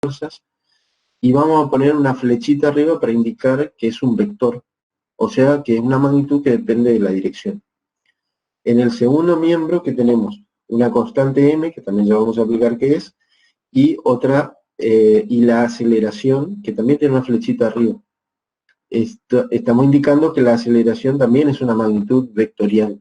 fuerzas, y vamos a poner una flechita arriba para indicar que es un vector, o sea que es una magnitud que depende de la dirección. En el segundo miembro que tenemos una constante m, que también ya vamos a aplicar qué es, y otra, y la aceleración, que también tiene una flechita arriba. Estamos indicando que la aceleración también es una magnitud vectorial.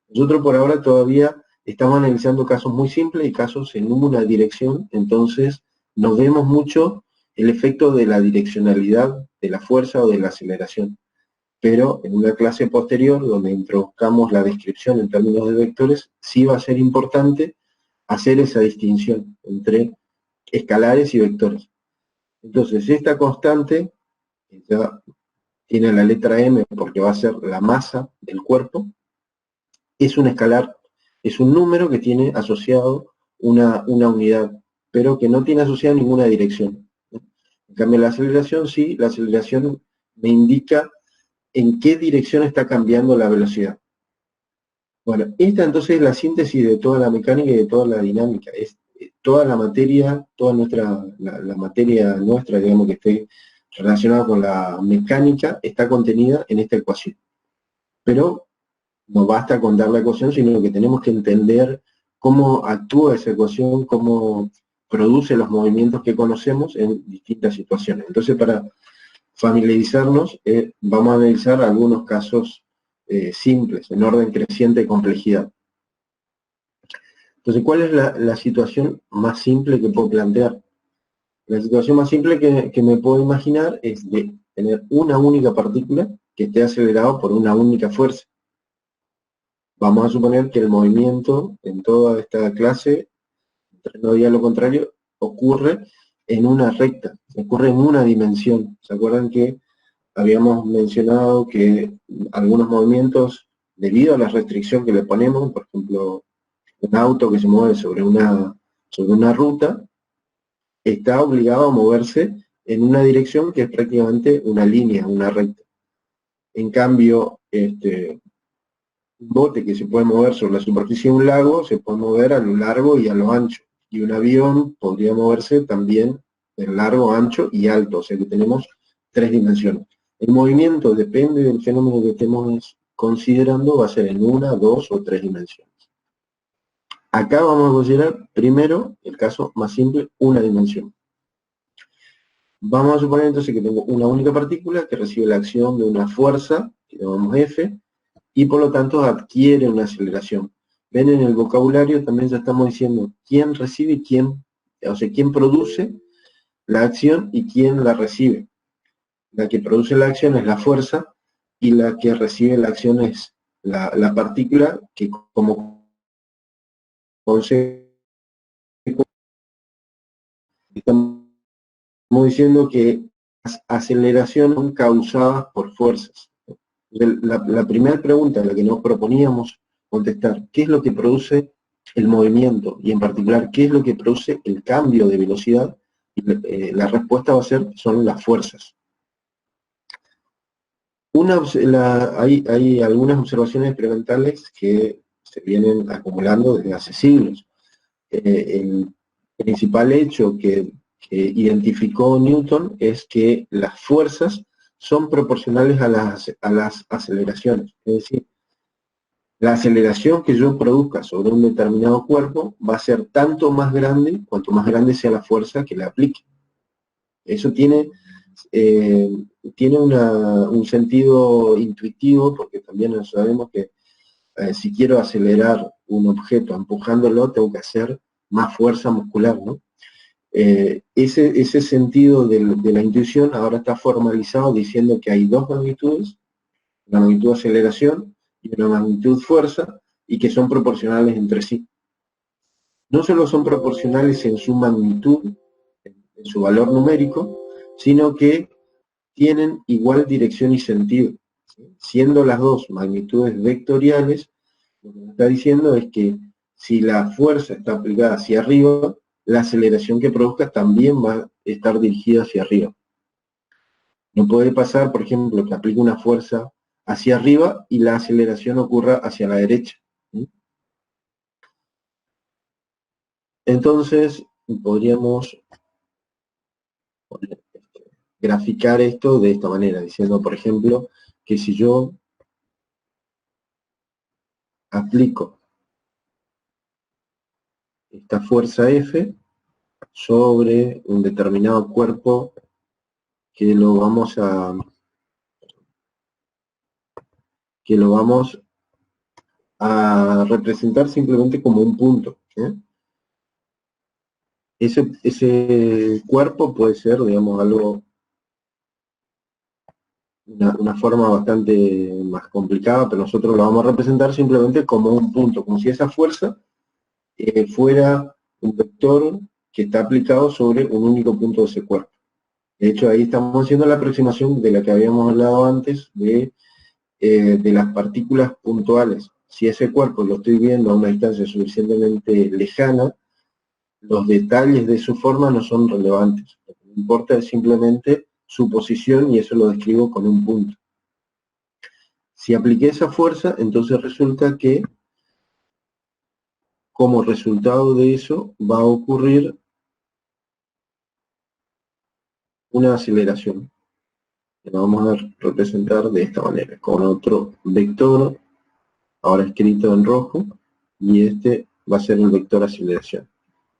Nosotros por ahora todavía estamos analizando casos muy simples y casos en una dirección, entonces nos vemos mucho el efecto de la direccionalidad de la fuerza o de la aceleración. Pero en una clase posterior, donde introduzcamos la descripción en términos de vectores, sí va a ser importante hacer esa distinción entre escalares y vectores. Entonces, esta constante, que ya tiene la letra m porque va a ser la masa del cuerpo, es un escalar, es un número que tiene asociado una unidad, pero que no tiene asociada ninguna dirección. En cambio, la aceleración sí, la aceleración me indica en qué dirección está cambiando la velocidad. Bueno, esta entonces es la síntesis de toda la mecánica y de toda la dinámica. Es toda la materia, toda la materia nuestra, digamos, que esté relacionada con la mecánica, está contenida en esta ecuación. Pero no basta con dar la ecuación, sino que tenemos que entender cómo actúa esa ecuación, cómo produce los movimientos que conocemos en distintas situaciones. Entonces, para familiarizarnos, vamos a analizar algunos casos simples, en orden creciente de complejidad. Entonces, ¿cuál es la situación más simple que puedo plantear? La situación más simple que me puedo imaginar es de tener una única partícula que esté acelerada por una única fuerza. Vamos a suponer que el movimiento en toda esta clase, no diga lo contrario, ocurre en una recta, ocurre en una dimensión. ¿Se acuerdan que habíamos mencionado que algunos movimientos, debido a la restricción que le ponemos, por ejemplo, un auto que se mueve sobre una ruta, está obligado a moverse en una dirección que es prácticamente una línea, una recta. En cambio, un bote que se puede mover sobre la superficie de un lago, se puede mover a lo largo y a lo ancho. Y un avión podría moverse también en largo, ancho y alto, o sea que tenemos 3 dimensiones. El movimiento depende del fenómeno que estemos considerando, va a ser en 1, 2 o 3 dimensiones. Acá vamos a considerar primero el caso más simple, una dimensión. Vamos a suponer entonces que tengo una única partícula que recibe la acción de una fuerza, que llamamos F, y por lo tanto adquiere una aceleración. Ven, en el vocabulario también ya estamos diciendo quién recibe y quién, o sea, quién produce la acción y quién la recibe. La que produce la acción es la fuerza y la que recibe la acción es la partícula que como consecuencia estamos diciendo que las aceleraciones son causadas por fuerzas. La primera pregunta, la que nos proponíamos contestar, ¿qué es lo que produce el movimiento? Y en particular, ¿qué es lo que produce el cambio de velocidad? Y la respuesta va a ser, son las fuerzas. Hay algunas observaciones experimentales que se vienen acumulando desde hace siglos. El principal hecho que identificó Newton es que las fuerzas son proporcionales a las aceleraciones. Es decir, la aceleración que yo produzca sobre un determinado cuerpo va a ser tanto más grande cuanto más grande sea la fuerza que le aplique. Eso tiene un sentido intuitivo, porque también sabemos que si quiero acelerar un objeto empujándolo, tengo que hacer más fuerza muscular, ¿no? Ese sentido de la intuición ahora está formalizado diciendo que hay dos magnitudes, una magnitud aceleración y una magnitud fuerza, y que son proporcionales entre sí. No solo son proporcionales en su magnitud, en su valor numérico, sino que tienen igual dirección y sentido. ¿Sí? Siendo las dos magnitudes vectoriales, lo que nos está diciendo es que si la fuerza está aplicada hacia arriba, la aceleración que produzca también va a estar dirigida hacia arriba. No puede pasar, por ejemplo, que aplique una fuerza hacia arriba y la aceleración ocurra hacia la derecha. ¿Sí? Entonces, podríamos graficar esto de esta manera, diciendo, por ejemplo, que si yo aplico esta fuerza F sobre un determinado cuerpo que lo vamos a representar simplemente como un punto. Ese cuerpo puede ser, digamos, algo, una forma bastante más complicada, pero nosotros lo vamos a representar simplemente como un punto, como si esa fuerza fuera un vector que está aplicado sobre un único punto de ese cuerpo. De hecho, ahí estamos haciendo la aproximación de la que habíamos hablado antes de las partículas puntuales. Si ese cuerpo lo estoy viendo a una distancia suficientemente lejana, los detalles de su forma no son relevantes. Lo que me importa es simplemente su posición y eso lo describo con un punto. Si apliqué esa fuerza, entonces resulta que como resultado de eso va a ocurrir una aceleración, que lo vamos a representar de esta manera, con otro vector, ahora escrito en rojo, y este va a ser el vector aceleración.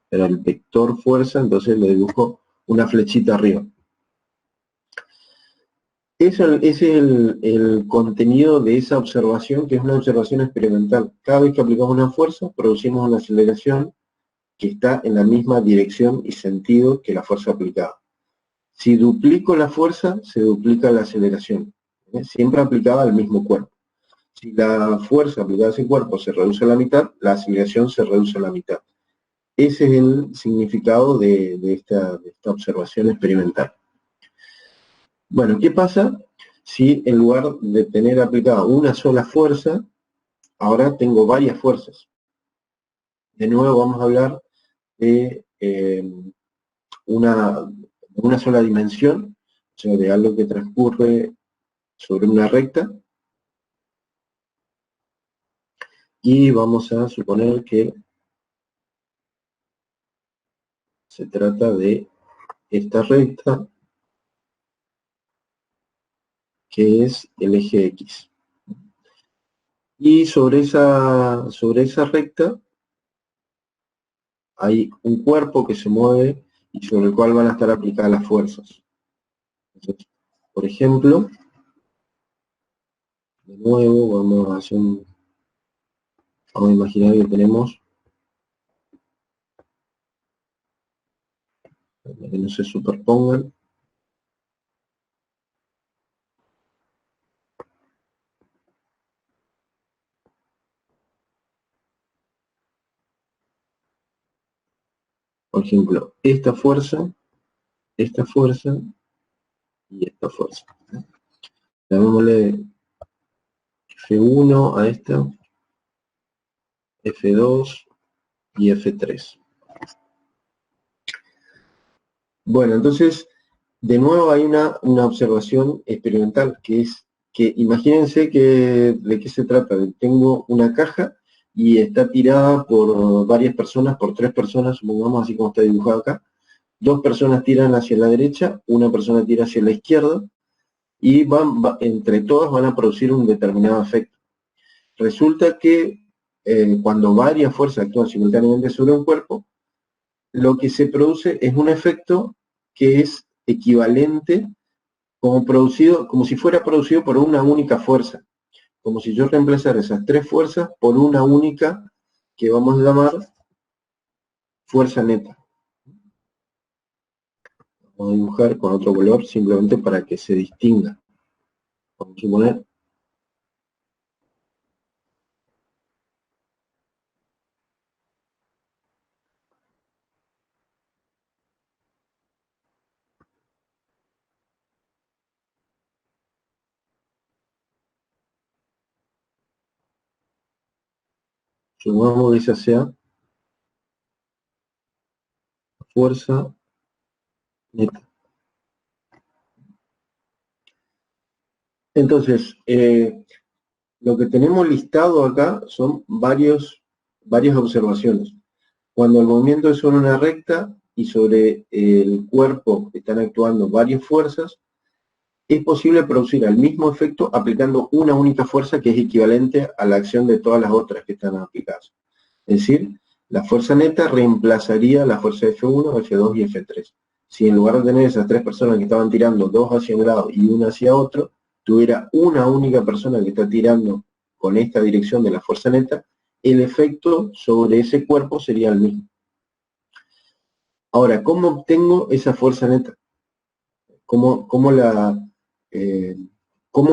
Era el vector fuerza, entonces le dibujo una flechita arriba. Ese es el contenido de esa observación, que es una observación experimental. Cada vez que aplicamos una fuerza, producimos una aceleración que está en la misma dirección y sentido que la fuerza aplicada. Si duplico la fuerza, se duplica la aceleración. Siempre aplicada al mismo cuerpo. Si la fuerza aplicada a ese cuerpo se reduce a la mitad, la aceleración se reduce a la mitad. Ese es el significado de esta observación experimental. Bueno, ¿qué pasa si en lugar de tener aplicada una sola fuerza, ahora tengo varias fuerzas? De nuevo vamos a hablar de una sola dimensión, o sea, de algo que transcurre sobre una recta, y vamos a suponer que se trata de esta recta, que es el eje X. Y sobre esa recta hay un cuerpo que se mueve y sobre el cual van a estar aplicadas las fuerzas. Entonces, por ejemplo, de nuevo vamos a hacer vamos a imaginar que tenemos, para que no se superpongan, por ejemplo, esta fuerza y esta fuerza. Llamémosle F1 a esta, F2 y F3. Bueno, entonces, de nuevo hay una observación experimental, que es que imagínense de qué se trata. Tengo una caja y está tirada por varias personas, por 3 personas, supongamos así como está dibujado acá. 2 personas tiran hacia la derecha, una persona tira hacia la izquierda, y entre todas van a producir un determinado efecto. Resulta que cuando varias fuerzas actúan simultáneamente sobre un cuerpo, lo que se produce es un efecto que es equivalente como si fuera producido por una única fuerza. Como si yo reemplazara esas 3 fuerzas por una única que vamos a llamar fuerza neta. Vamos a dibujar con otro color simplemente para que se distinga. Vamos a suponer que esa sea fuerza neta. Entonces, lo que tenemos listado acá son varias observaciones. Cuando el movimiento es sobre una recta, y sobre el cuerpo están actuando varias fuerzas, es posible producir el mismo efecto aplicando una única fuerza que es equivalente a la acción de todas las otras que están aplicadas. Es decir, la fuerza neta reemplazaría la fuerza F1, F2 y F3. Si en lugar de tener esas tres personas que estaban tirando dos hacia un lado y una hacia otro, tuviera una única persona que está tirando con esta dirección de la fuerza neta, el efecto sobre ese cuerpo sería el mismo. Ahora, ¿cómo obtengo esa fuerza neta? ¿Cómo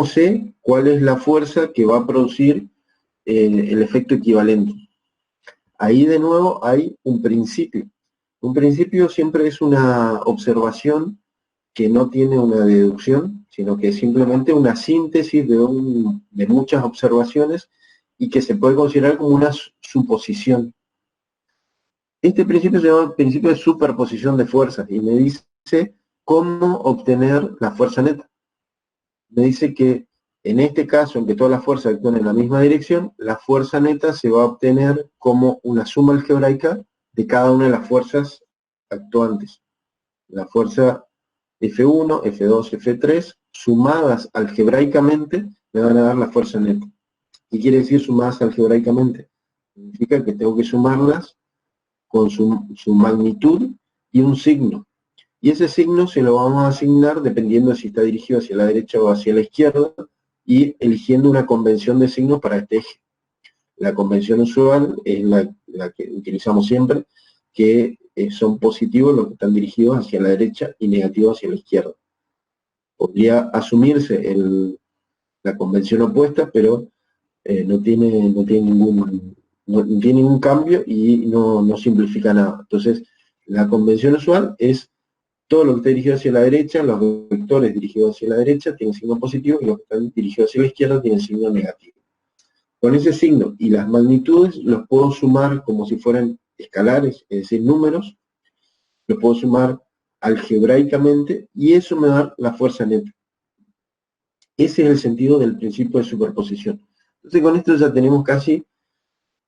sé cuál es la fuerza que va a producir el efecto equivalente? Ahí de nuevo hay un principio. Un principio siempre es una observación que no tiene una deducción, sino que es simplemente una síntesis de muchas observaciones y que se puede considerar como una suposición. Este principio se llama el principio de superposición de fuerzas y me dice cómo obtener la fuerza neta. Me dice que en este caso, en que todas las fuerzas actúan en la misma dirección, la fuerza neta se va a obtener como una suma algebraica de cada una de las fuerzas actuantes. La fuerza F1, F2, F3, sumadas algebraicamente, me van a dar la fuerza neta. ¿Qué quiere decir sumadas algebraicamente? Significa que tengo que sumarlas con su magnitud y un signo. Y ese signo se lo vamos a asignar dependiendo si está dirigido hacia la derecha o hacia la izquierda y eligiendo una convención de signos para este eje. La convención usual es la que utilizamos siempre, que son positivos los que están dirigidos hacia la derecha y negativos hacia la izquierda. Podría asumirse la convención opuesta, pero no tiene ningún cambio y no simplifica nada. Entonces, la convención usual es todo lo que está dirigido hacia la derecha, los vectores dirigidos hacia la derecha tienen signo positivo y los que están dirigidos hacia la izquierda tienen signo negativo. Con ese signo y las magnitudes los puedo sumar como si fueran escalares, es decir, números, los puedo sumar algebraicamente y eso me da la fuerza neta. Ese es el sentido del principio de superposición. Entonces con esto ya tenemos casi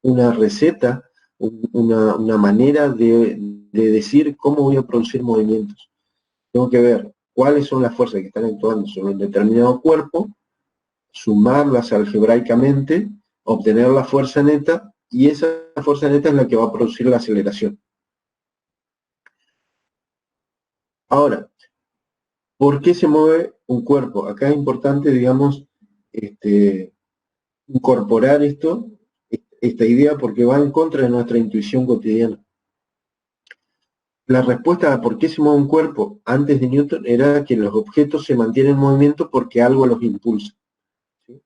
una receta, una manera de decir cómo voy a producir movimientos. Tengo que ver cuáles son las fuerzas que están actuando sobre un determinado cuerpo, sumarlas algebraicamente, obtener la fuerza neta, y esa fuerza neta es la que va a producir la aceleración. Ahora, ¿por qué se mueve un cuerpo? Acá es importante, digamos, incorporar esta idea, porque va en contra de nuestra intuición cotidiana. La respuesta a por qué se mueve un cuerpo antes de Newton era que los objetos se mantienen en movimiento porque algo los impulsa. ¿Sí?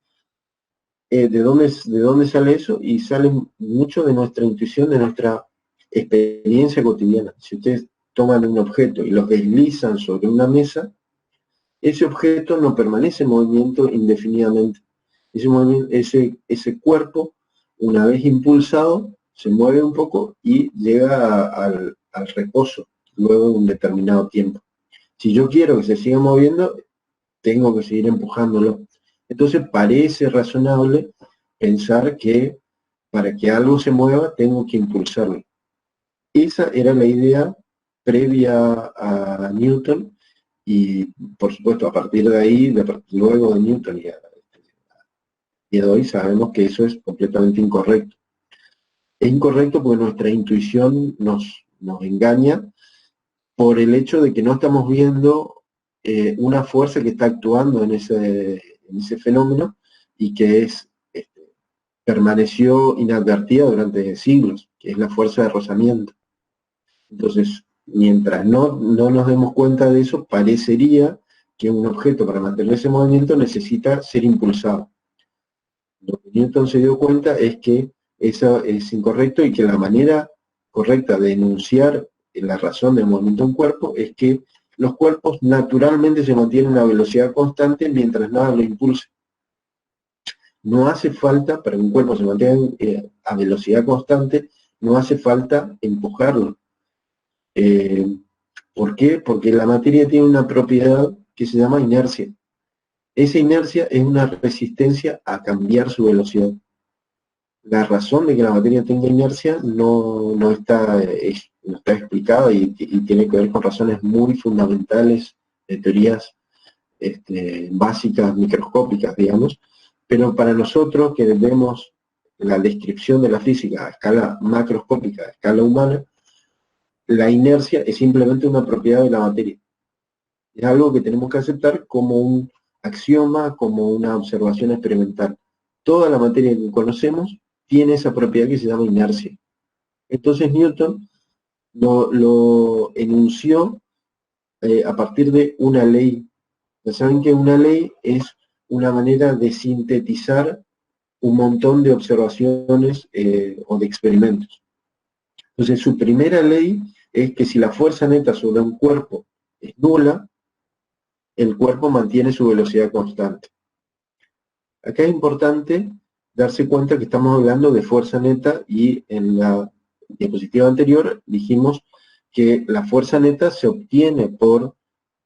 ¿De dónde sale eso? Y sale mucho de nuestra intuición, de nuestra experiencia cotidiana. Si ustedes toman un objeto y lo deslizan sobre una mesa, ese objeto no permanece en movimiento indefinidamente. Ese cuerpo, una vez impulsado, se mueve un poco y llega al reposo luego de un determinado tiempo. Si yo quiero que se siga moviendo, tengo que seguir empujándolo. Entonces parece razonable pensar que para que algo se mueva tengo que impulsarlo. Esa era la idea previa a Newton y por supuesto a partir de ahí, luego de Newton y de hoy sabemos que eso es completamente incorrecto. Es incorrecto porque nuestra intuición nos engaña por el hecho de que no estamos viendo una fuerza que está actuando en ese fenómeno y que permaneció inadvertida durante siglos, que es la fuerza de rozamiento. Entonces, mientras no nos demos cuenta de eso, parecería que un objeto para mantener ese movimiento necesita ser impulsado. Lo que Newton se dio cuenta es que eso es incorrecto y que la manera correcta de enunciar la razón del movimiento de un cuerpo es que los cuerpos naturalmente se mantienen a velocidad constante mientras nada lo impulse. No hace falta, para que un cuerpo se mantenga a velocidad constante, no hace falta empujarlo. ¿Por qué? Porque la materia tiene una propiedad que se llama inercia. Esa inercia es una resistencia a cambiar su velocidad. La razón de que la materia tenga inercia no está no está explicada y tiene que ver con razones muy fundamentales de teorías básicas, microscópicas, digamos, pero para nosotros que vemos la descripción de la física a escala macroscópica, a escala humana, la inercia es simplemente una propiedad de la materia. Es algo que tenemos que aceptar como un axioma, como una observación experimental. Toda la materia que conocemos tiene esa propiedad que se llama inercia. Entonces Newton lo enunció a partir de una ley. Ya saben que una ley es una manera de sintetizar un montón de observaciones o de experimentos. Entonces su primera ley es que si la fuerza neta sobre un cuerpo es nula, el cuerpo mantiene su velocidad constante. Acá es importante darse cuenta que estamos hablando de fuerza neta y en la diapositiva anterior dijimos que la fuerza neta se obtiene por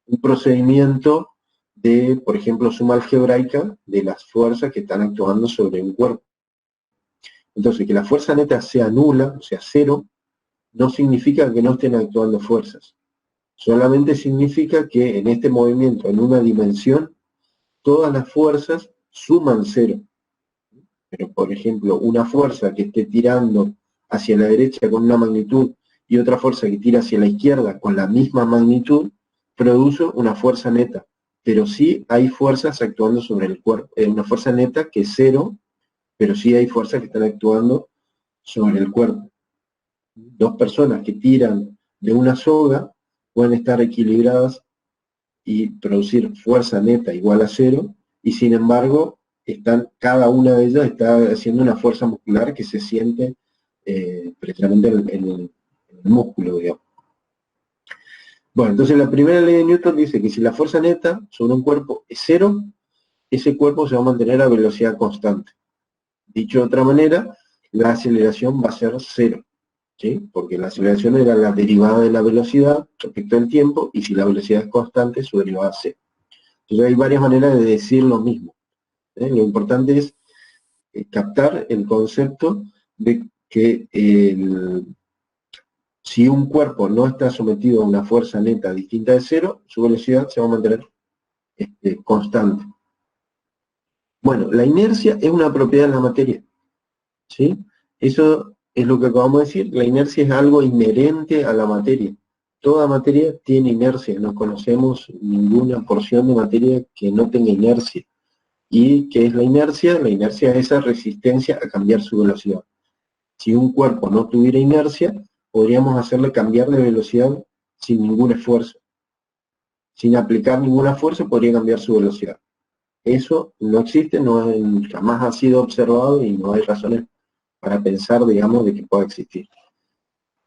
un procedimiento de, por ejemplo, suma algebraica de las fuerzas que están actuando sobre un cuerpo. Entonces, que la fuerza neta sea nula, o sea, cero, no significa que no estén actuando fuerzas. Solamente significa que en este movimiento, en una dimensión, todas las fuerzas suman cero. Pero, por ejemplo, una fuerza que esté tirando hacia la derecha con una magnitud y otra fuerza que tira hacia la izquierda con la misma magnitud, produce una fuerza neta. Pero sí hay fuerzas actuando sobre el cuerpo. Una fuerza neta que es cero, pero sí hay fuerzas que están actuando sobre el cuerpo. Dos personas que tiran de una soga pueden estar equilibradas y producir fuerza neta igual a cero, y sin embargo, cada una de ellas está haciendo una fuerza muscular que se siente precisamente en el músculo, digamos. Bueno, entonces la primera ley de Newton dice que si la fuerza neta sobre un cuerpo es cero, ese cuerpo se va a mantener a velocidad constante. Dicho de otra manera, la aceleración va a ser cero, ¿sí? Porque la aceleración era la derivada de la velocidad respecto al tiempo, y si la velocidad es constante, su derivada es cero. Entonces hay varias maneras de decir lo mismo. Lo importante es captar el concepto de que si un cuerpo no está sometido a una fuerza neta distinta de cero, su velocidad se va a mantener constante. Bueno, la inercia es una propiedad de la materia, ¿sí? Eso es lo que acabamos de decir. La inercia es algo inherente a la materia. Toda materia tiene inercia. No conocemos ninguna porción de materia que no tenga inercia. ¿Y qué es la inercia? La inercia es esa resistencia a cambiar su velocidad. Si un cuerpo no tuviera inercia, podríamos hacerle cambiar de velocidad sin ningún esfuerzo. Sin aplicar ninguna fuerza podría cambiar su velocidad. Eso no existe, jamás ha sido observado y no hay razones para pensar, digamos, de que pueda existir.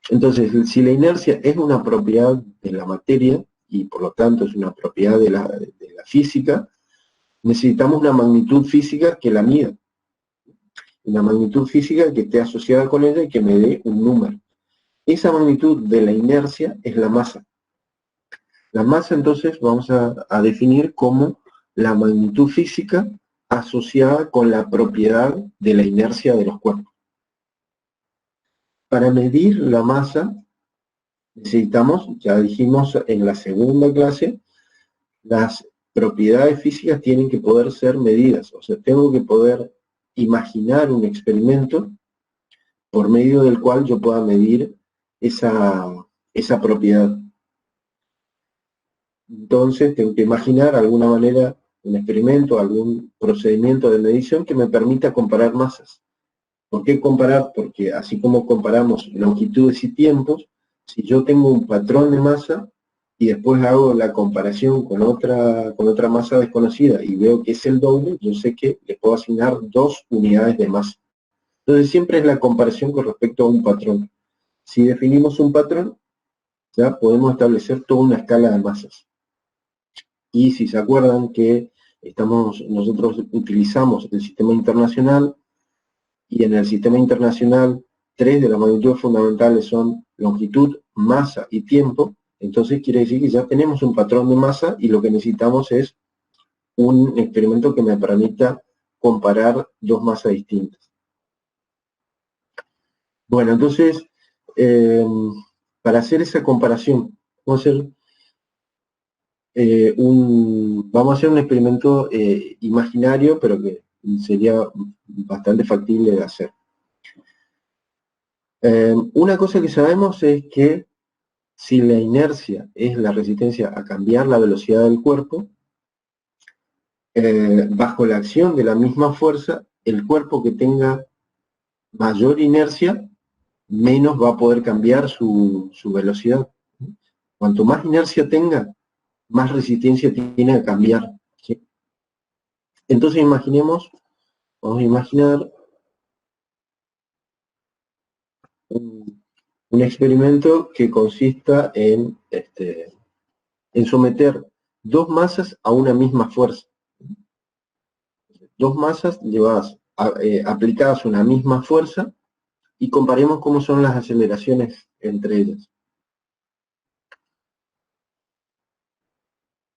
Entonces, si la inercia es una propiedad de la materia, y por lo tanto es una propiedad de la física, necesitamos una magnitud física que la mida. Una magnitud física que esté asociada con ella y que me dé un número. Esa magnitud de la inercia es la masa. La masa, entonces, vamos a definir como la magnitud física asociada con la propiedad de la inercia de los cuerpos. Para medir la masa, necesitamos, ya dijimos en la segunda clase, las propiedades físicas tienen que poder ser medidas. O sea, tengo que poder imaginar un experimento por medio del cual yo pueda medir esa propiedad. Entonces tengo que imaginar de alguna manera un experimento, algún procedimiento de medición que me permita comparar masas. ¿Por qué comparar? Porque así como comparamos longitudes y tiempos, si yo tengo un patrón de masa y después hago la comparación con otra masa desconocida y veo que es el doble, yo sé que le puedo asignar 2 unidades de masa. Entonces siempre es la comparación con respecto a un patrón. Si definimos un patrón, ya podemos establecer toda una escala de masas. Y si se acuerdan que nosotros utilizamos el sistema internacional, y en el sistema internacional 3 de las magnitudes fundamentales son longitud, masa y tiempo, entonces quiere decir que ya tenemos un patrón de masa y lo que necesitamos es un experimento que me permita comparar dos masas distintas. Bueno, entonces, para hacer esa comparación, vamos a hacer un experimento imaginario, pero que sería bastante factible de hacer. Una cosa que sabemos es que si la inercia es la resistencia a cambiar la velocidad del cuerpo, bajo la acción de la misma fuerza, el cuerpo que tenga mayor inercia, menos va a poder cambiar su velocidad. Cuanto más inercia tenga, más resistencia tiene a cambiar. ¿Sí? Entonces vamos a imaginar un experimento que consista en someter dos masas a una misma fuerza. Dos masas aplicadas a una misma fuerza y comparemos cómo son las aceleraciones entre ellas.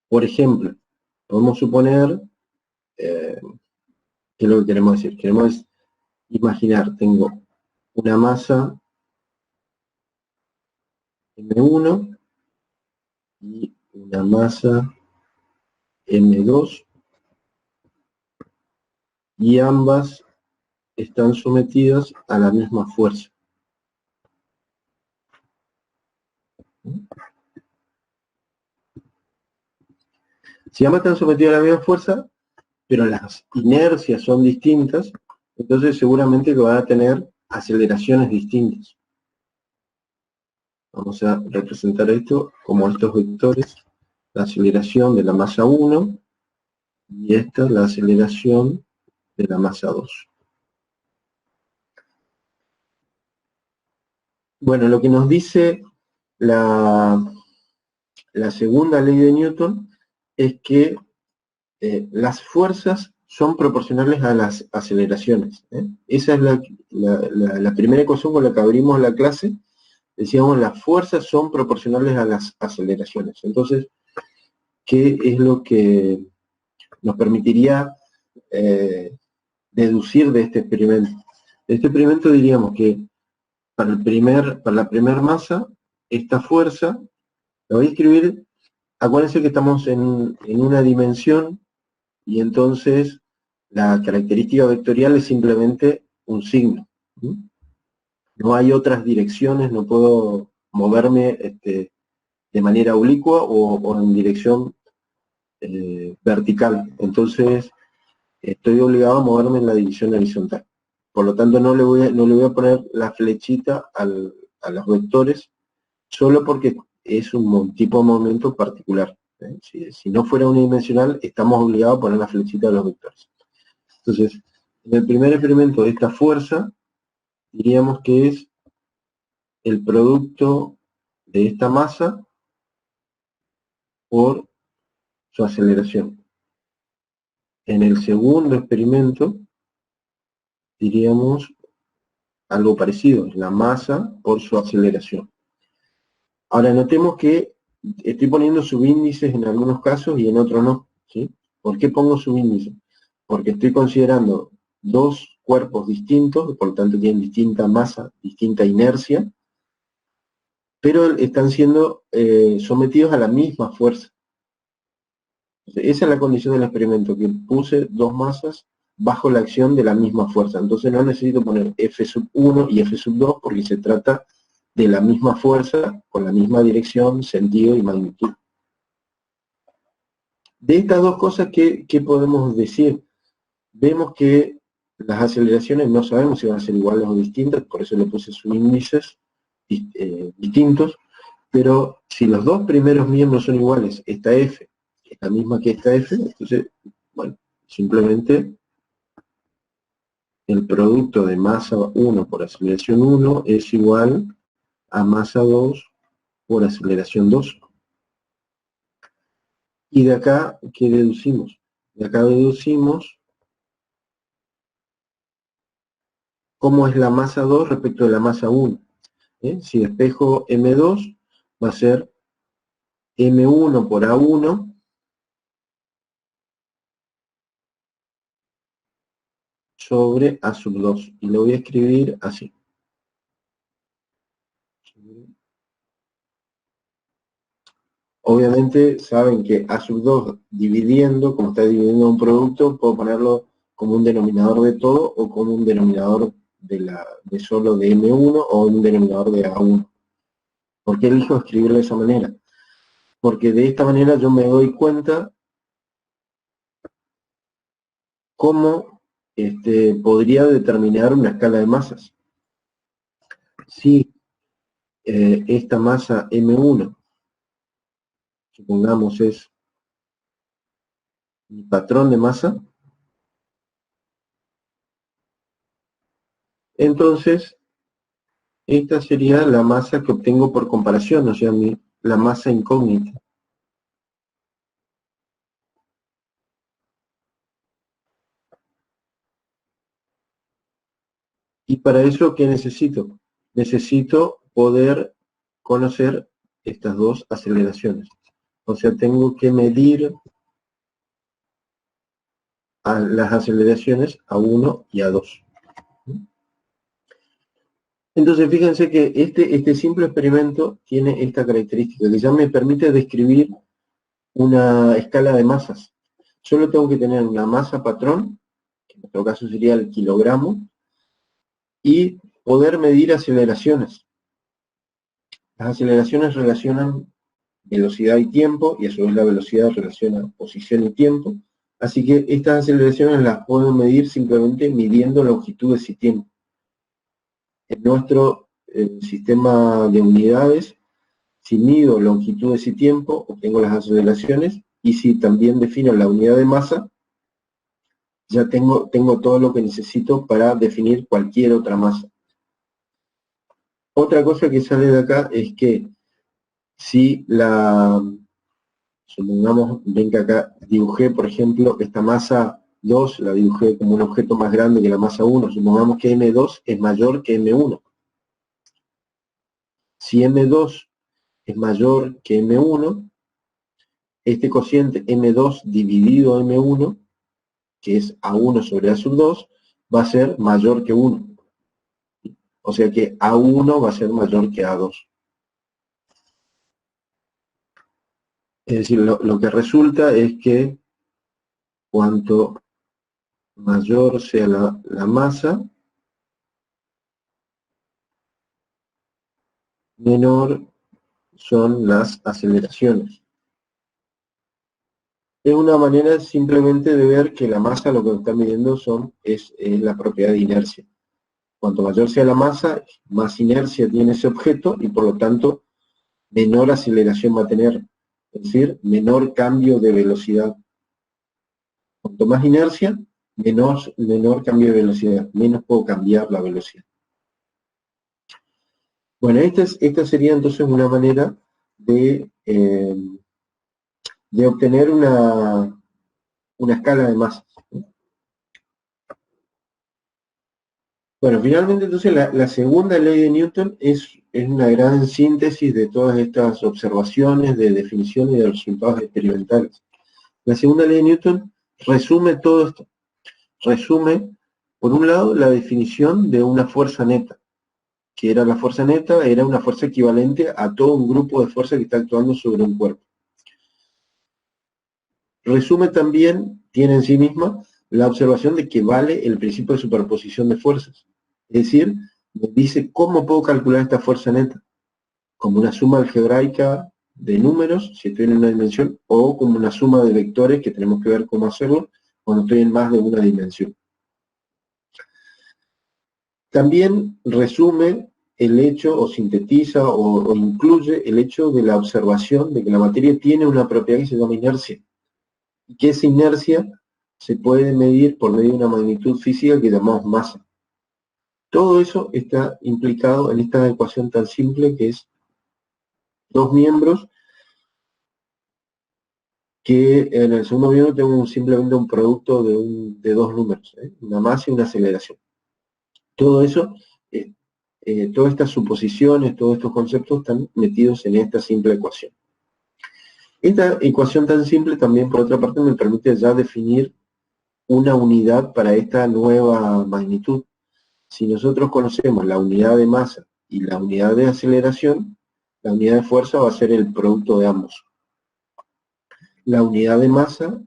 Por ejemplo, podemos suponer, ¿qué es lo que queremos decir? Queremos imaginar, tengo una masa M1 y una masa M2 y ambas están sometidas a la misma fuerza. Si ambas están sometidas a la misma fuerza, pero las inercias son distintas, entonces seguramente que van a tener aceleraciones distintas. Vamos a representar esto como estos vectores, la aceleración de la masa 1 y esta la aceleración de la masa 2. Bueno, lo que nos dice la segunda ley de Newton es que las fuerzas son proporcionales a las aceleraciones. Esa es la primera ecuación con la que abrimos la clase. Decíamos, las fuerzas son proporcionales a las aceleraciones. Entonces, ¿qué es lo que nos permitiría deducir de este experimento? De este experimento diríamos que para la primera masa, esta fuerza, la voy a escribir, acuérdense que estamos en una dimensión y entonces la característica vectorial es simplemente un signo. No hay otras direcciones, no puedo moverme de manera oblicua o en dirección vertical. Entonces estoy obligado a moverme en la dirección horizontal. Por lo tanto no le voy a poner la flechita a los vectores solo porque es un tipo de movimiento particular. Si no fuera unidimensional, estamos obligados a poner la flechita a los vectores. Entonces, en el primer experimento, esta fuerza, diríamos que es el producto de esta masa por su aceleración. En el segundo experimento, diríamos algo parecido, la masa por su aceleración. Ahora, notemos que estoy poniendo subíndices en algunos casos y en otros no. ¿Sí? ¿Por qué pongo subíndices? Porque estoy considerando dos cuerpos distintos, por lo tanto tienen distinta masa, distinta inercia, pero están siendo sometidos a la misma fuerza. Esa es la condición del experimento, que puse dos masas bajo la acción de la misma fuerza. Entonces no necesito poner F1 y F2 porque se trata de la misma fuerza, con la misma dirección, sentido y magnitud. De estas dos cosas, ¿qué podemos decir? Vemos que las aceleraciones no sabemos si van a ser iguales o distintas, por eso le puse sus índices distintos, pero si los dos primeros miembros son iguales, esta F es la misma que esta F, entonces, bueno, simplemente el producto de masa 1 por aceleración 1 es igual a masa 2 por aceleración 2. Y de acá, ¿qué deducimos? De acá deducimos cómo es la masa 2 respecto de la masa 1. Si despejo M2, va a ser M1 por A1 sobre A sub 2. Y lo voy a escribir así. obviamente saben que A sub 2 dividiendo, como está dividiendo un producto, puedo ponerlo como un denominador de todo o como un denominador de solo de M1 o un denominador de A1. ¿Por qué elijo escribirlo de esa manera? Porque de esta manera yo me doy cuenta cómo podría determinar una escala de masas. Si esta masa M1, supongamos es mi patrón de masa, entonces esta sería la masa que obtengo por comparación, o sea, la masa incógnita. Y para eso, ¿qué necesito? Necesito poder conocer estas dos aceleraciones. O sea, tengo que medir a las aceleraciones A1 y A2. Entonces, fíjense que este simple experimento tiene esta característica, que ya me permite describir una escala de masas. Solo tengo que tener una masa patrón, que en nuestro caso sería el kilogramo, y poder medir aceleraciones. Las aceleraciones relacionan velocidad y tiempo, y a su vez la velocidad relaciona posición y tiempo. Así que estas aceleraciones las puedo medir simplemente midiendo longitudes y tiempo. En nuestro sistema de unidades, si mido longitudes y tiempo, obtengo las aceleraciones, y si también defino la unidad de masa, ya tengo todo lo que necesito para definir cualquier otra masa. Otra cosa que sale de acá es que si supongamos, ven que acá dibujé, por ejemplo, esta masa 2, la dibujé como un objeto más grande que la masa 1, supongamos que M2 es mayor que M1. Si M2 es mayor que M1, este cociente M2 dividido M1, que es A1 sobre A sub 2, va a ser mayor que 1. O sea que A1 va a ser mayor que A2. Es decir, lo que resulta es que cuanto mayor sea la masa, menor son las aceleraciones. Es una manera simplemente de ver que la masa lo que está midiendo es la propiedad de inercia. Cuanto mayor sea la masa, más inercia tiene ese objeto y por lo tanto menor aceleración va a tener. Es decir, menor cambio de velocidad. Cuanto más inercia, menor cambio de velocidad. Menos puedo cambiar la velocidad. Bueno, esta sería entonces una manera de obtener una escala de masas. Bueno, finalmente entonces la segunda ley de Newton es una gran síntesis de todas estas observaciones, de definiciones y de resultados experimentales. La segunda ley de Newton resume todo esto. Resume, por un lado, la definición de una fuerza neta. Que era la fuerza neta, era una fuerza equivalente a todo un grupo de fuerzas que está actuando sobre un cuerpo. Resume también, tiene en sí misma, la observación de que vale el principio de superposición de fuerzas. Es decir, nos dice cómo puedo calcular esta fuerza neta. Como una suma algebraica de números, si estoy en una dimensión, o como una suma de vectores, que tenemos que ver cómo hacerlo cuando estoy en más de una dimensión. También resume el hecho, o sintetiza, o incluye el hecho de la observación de que la materia tiene una propiedad que se llama inercia. Y que esa inercia se puede medir por medio de una magnitud física que llamamos masa. Todo eso está implicado en esta ecuación tan simple que es dos miembros, que en el segundo miembro tengo simplemente un producto de dos números, una masa y una aceleración. Todo eso, todas estas suposiciones, todos estos conceptos están metidos en esta simple ecuación. Esta ecuación tan simple también, por otra parte, me permite ya definir una unidad para esta nueva magnitud. Si nosotros conocemos la unidad de masa y la unidad de aceleración, la unidad de fuerza va a ser el producto de ambos. La unidad de masa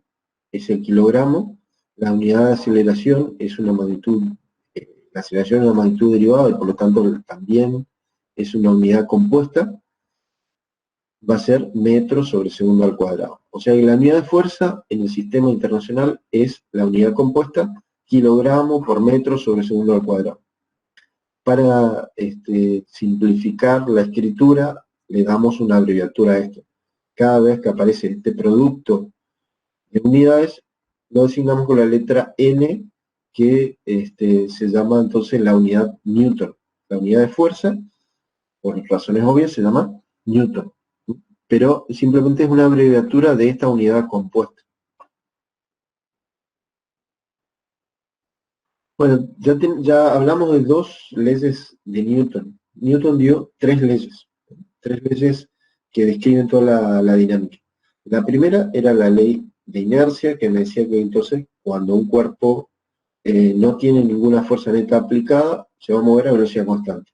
es el kilogramo, la unidad de aceleración es una magnitud, la aceleración es una magnitud derivada y por lo tanto también es una unidad compuesta, va a ser metros sobre segundo al cuadrado. O sea que la unidad de fuerza en el sistema internacional es la unidad compuesta, kilogramo por metro sobre segundo al cuadrado. Para simplificar la escritura, le damos una abreviatura a esto. Cada vez que aparece este producto de unidades, lo designamos con la letra N, que se llama entonces la unidad Newton. La unidad de fuerza, por razones obvias, se llama Newton. Pero simplemente es una abreviatura de esta unidad compuesta. Bueno, ya hablamos de dos leyes de Newton. Newton dio tres leyes que describen toda la dinámica. La primera era la ley de inercia, que me decía que entonces cuando un cuerpo no tiene ninguna fuerza neta aplicada, se va a mover a velocidad constante.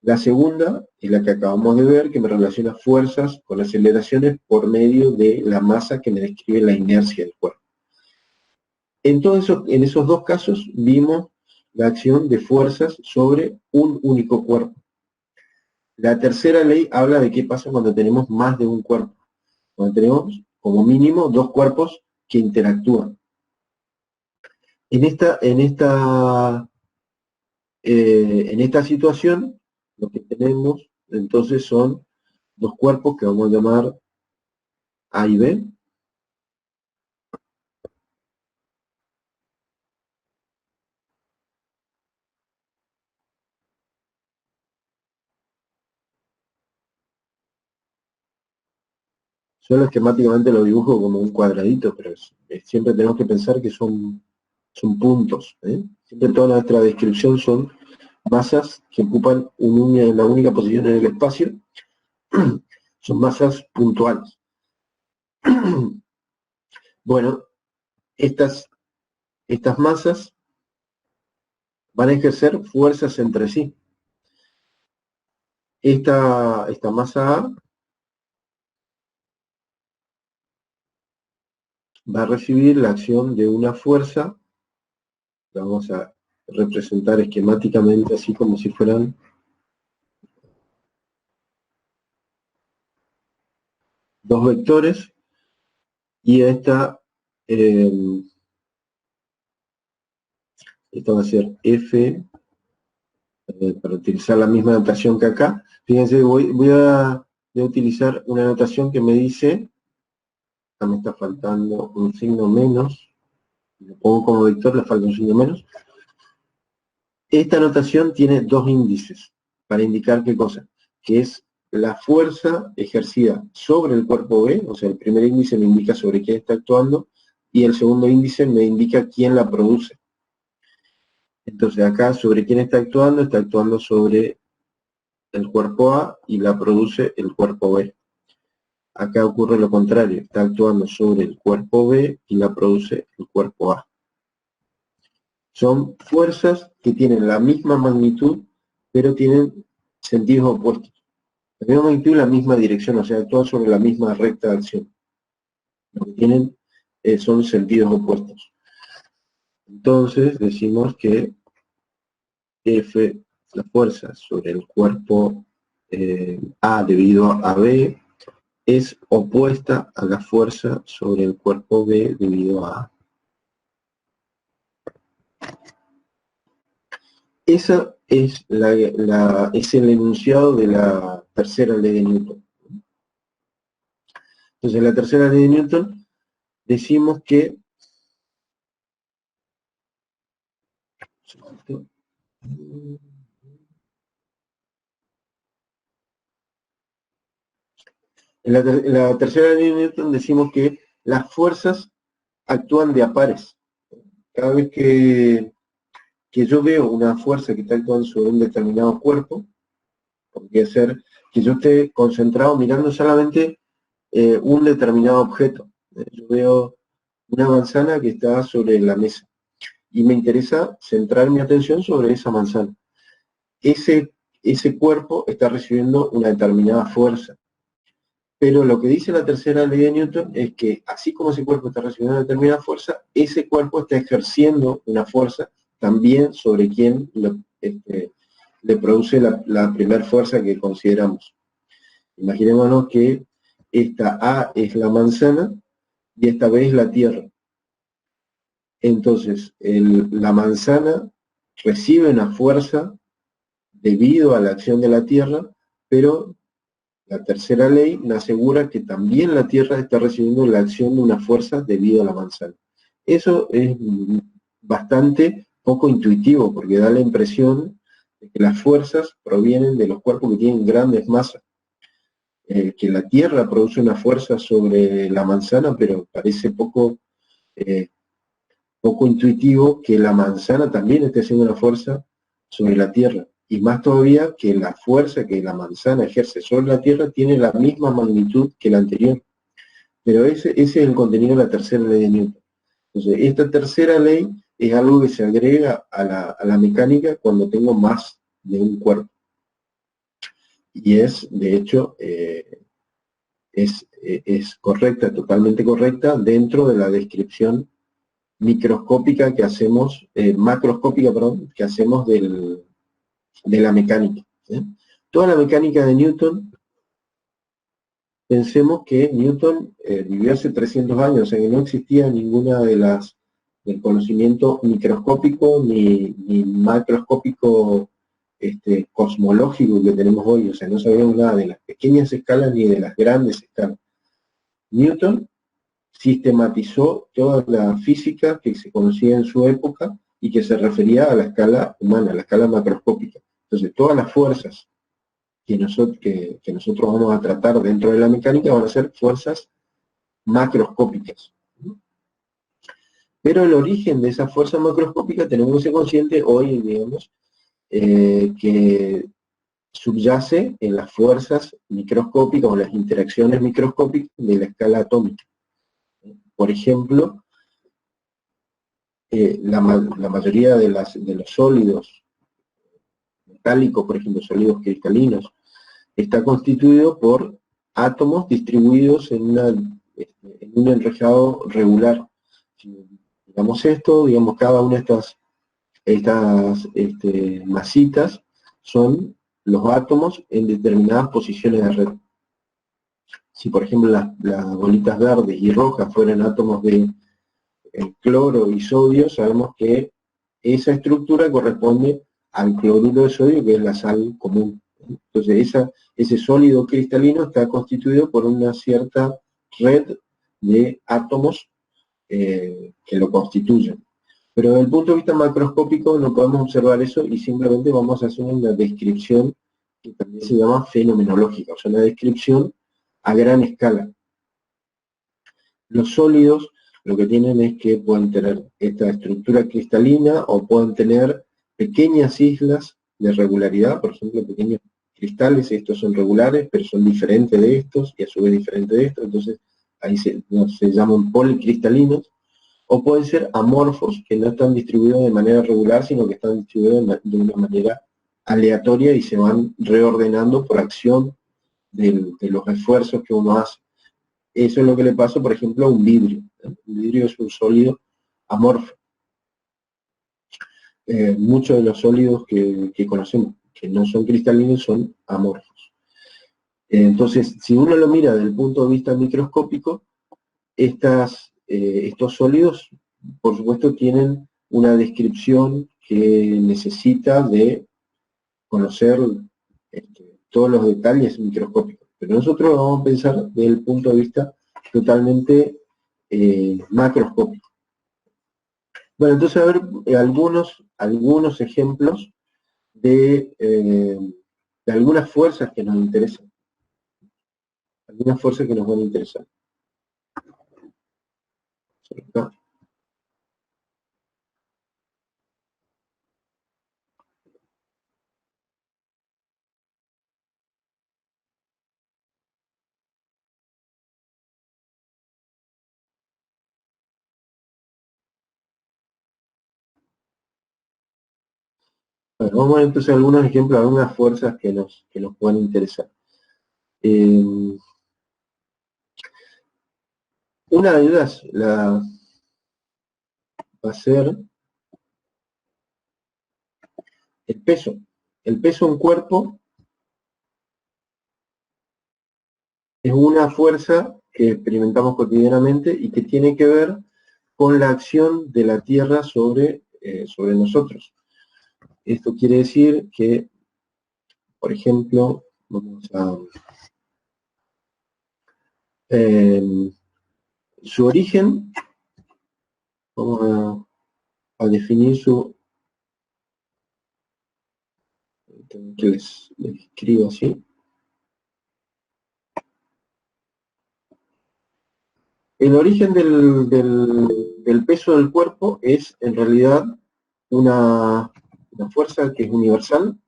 La segunda es la que acabamos de ver, que me relaciona fuerzas con aceleraciones por medio de la masa que me describe la inercia del cuerpo. Entonces, en esos dos casos vimos la acción de fuerzas sobre un único cuerpo. La tercera ley habla de qué pasa cuando tenemos más de un cuerpo. Cuando tenemos, como mínimo, dos cuerpos que interactúan. En esta situación, lo que tenemos entonces son dos cuerpos que vamos a llamar A y B. Solo esquemáticamente lo dibujo como un cuadradito, pero siempre tenemos que pensar que son puntos. Siempre toda nuestra descripción son masas que ocupan la única posición en el espacio. Son masas puntuales. Bueno, estas masas van a ejercer fuerzas entre sí. Esta masa A va a recibir la acción de una fuerza, la vamos a representar esquemáticamente así como si fueran dos vectores, y esta va a ser F, para utilizar la misma notación que acá. Fíjense, voy a utilizar una notación que me dice, acá me está faltando un signo menos, lo pongo como vector, le falta un signo menos. Esta notación tiene dos índices, para indicar qué cosa, que es la fuerza ejercida sobre el cuerpo B, o sea, el primer índice me indica sobre quién está actuando, y el segundo índice me indica quién la produce. Entonces acá sobre quién está actuando sobre el cuerpo A y la produce el cuerpo B. Acá ocurre lo contrario, está actuando sobre el cuerpo B y la produce el cuerpo A. Son fuerzas que tienen la misma magnitud, pero tienen sentidos opuestos. La misma magnitud y la misma dirección, o sea, actúan sobre la misma recta de acción. Lo que tienen son sentidos opuestos. Entonces decimos que F, la fuerza sobre el cuerpo A debido a B, es opuesta a la fuerza sobre el cuerpo B debido a A. Esa es el enunciado de la tercera ley de Newton. Entonces, en la tercera ley de Newton decimos que en la tercera ley de Newton decimos que las fuerzas actúan de a pares. Cada vez que yo veo una fuerza que está actuando sobre un determinado cuerpo, podría ser que yo esté concentrado mirando solamente un determinado objeto. Yo veo una manzana que está sobre la mesa y me interesa centrar mi atención sobre esa manzana. Ese cuerpo está recibiendo una determinada fuerza. Pero lo que dice la tercera ley de Newton es que así como ese cuerpo está recibiendo una determinada fuerza, ese cuerpo está ejerciendo una fuerza también sobre quien le produce la primera fuerza que consideramos. Imaginémonos que esta A es la manzana y esta B es la tierra. Entonces, la manzana recibe una fuerza debido a la acción de la tierra, pero la tercera ley me asegura que también la tierra está recibiendo la acción de una fuerza debido a la manzana. Eso es bastante poco intuitivo, porque da la impresión de que las fuerzas provienen de los cuerpos que tienen grandes masas. Que la tierra produce una fuerza sobre la manzana, pero parece poco intuitivo que la manzana también esté haciendo una fuerza sobre la tierra. Y más todavía que la fuerza que la manzana ejerce sobre la tierra tiene la misma magnitud que la anterior. Pero ese es el contenido de la tercera ley de Newton. Entonces, esta tercera ley es algo que se agrega a la mecánica cuando tengo más de un cuerpo. Y es, de hecho, es correcta, totalmente correcta, dentro de la descripción microscópica que hacemos, macroscópica, perdón, que hacemos de la mecánica. ¿Sí? Toda la mecánica de Newton, pensemos que Newton vivió hace 300 años, o sea que no existía ninguna del conocimiento microscópico ni macroscópico cosmológico que tenemos hoy, o sea, no sabíamos nada de las pequeñas escalas ni de las grandes escalas. Newton sistematizó toda la física que se conocía en su época y que se refería a la escala humana, a la escala macroscópica. Entonces, todas las fuerzas que nosotros vamos a tratar dentro de la mecánica van a ser fuerzas macroscópicas. Pero el origen de esa fuerza macroscópica tenemos que ser conscientes hoy, digamos, que subyace en las fuerzas microscópicas o las interacciones microscópicas de la escala atómica. Por ejemplo, la mayoría de los sólidos metálicos, por ejemplo, sólidos cristalinos, está constituido por átomos distribuidos en un enrejado regular. Si digamos esto, digamos cada una de estas masitas son los átomos en determinadas posiciones de red. Si por ejemplo las bolitas verdes y rojas fueran átomos de cloro y sodio, sabemos que esa estructura corresponde al cloruro de sodio, que es la sal común. Entonces ese sólido cristalino está constituido por una cierta red de átomos que lo constituyen. Pero desde el punto de vista macroscópico no podemos observar eso y simplemente vamos a hacer una descripción que también se llama fenomenológica, o sea, una descripción a gran escala. Los sólidos lo que tienen es que pueden tener esta estructura cristalina o pueden tener pequeñas islas de regularidad, por ejemplo, pequeños cristales, estos son regulares, pero son diferentes de estos y a su vez diferentes de estos, entonces ahí se llaman policristalinos, o pueden ser amorfos, que no están distribuidos de manera regular, sino que están distribuidos de una manera aleatoria y se van reordenando por acción de los esfuerzos que uno hace. Eso es lo que le pasa, por ejemplo, a un vidrio. Un vidrio es un sólido amorfo. Muchos de los sólidos que conocemos, que no son cristalinos, son amorfos. Entonces, si uno lo mira desde el punto de vista microscópico, estos sólidos, por supuesto, tienen una descripción que necesita de conocer todos los detalles microscópicos. Pero nosotros vamos a pensar desde el punto de vista totalmente macroscópico. Bueno, entonces a ver algunos ejemplos de algunas fuerzas que nos interesan. Algunas fuerzas que nos van a interesar. ¿No? Bueno, vamos a ver entonces algunos ejemplos, algunas fuerzas que nos pueden interesar. Una de ellas va a ser el peso. El peso en cuerpo es una fuerza que experimentamos cotidianamente y que tiene que ver con la acción de la Tierra sobre nosotros. Esto quiere decir que, por ejemplo, vamos a... su origen, vamos a definir su... que les escribo así. El origen del peso del cuerpo es, en realidad, una fuerza que es universal,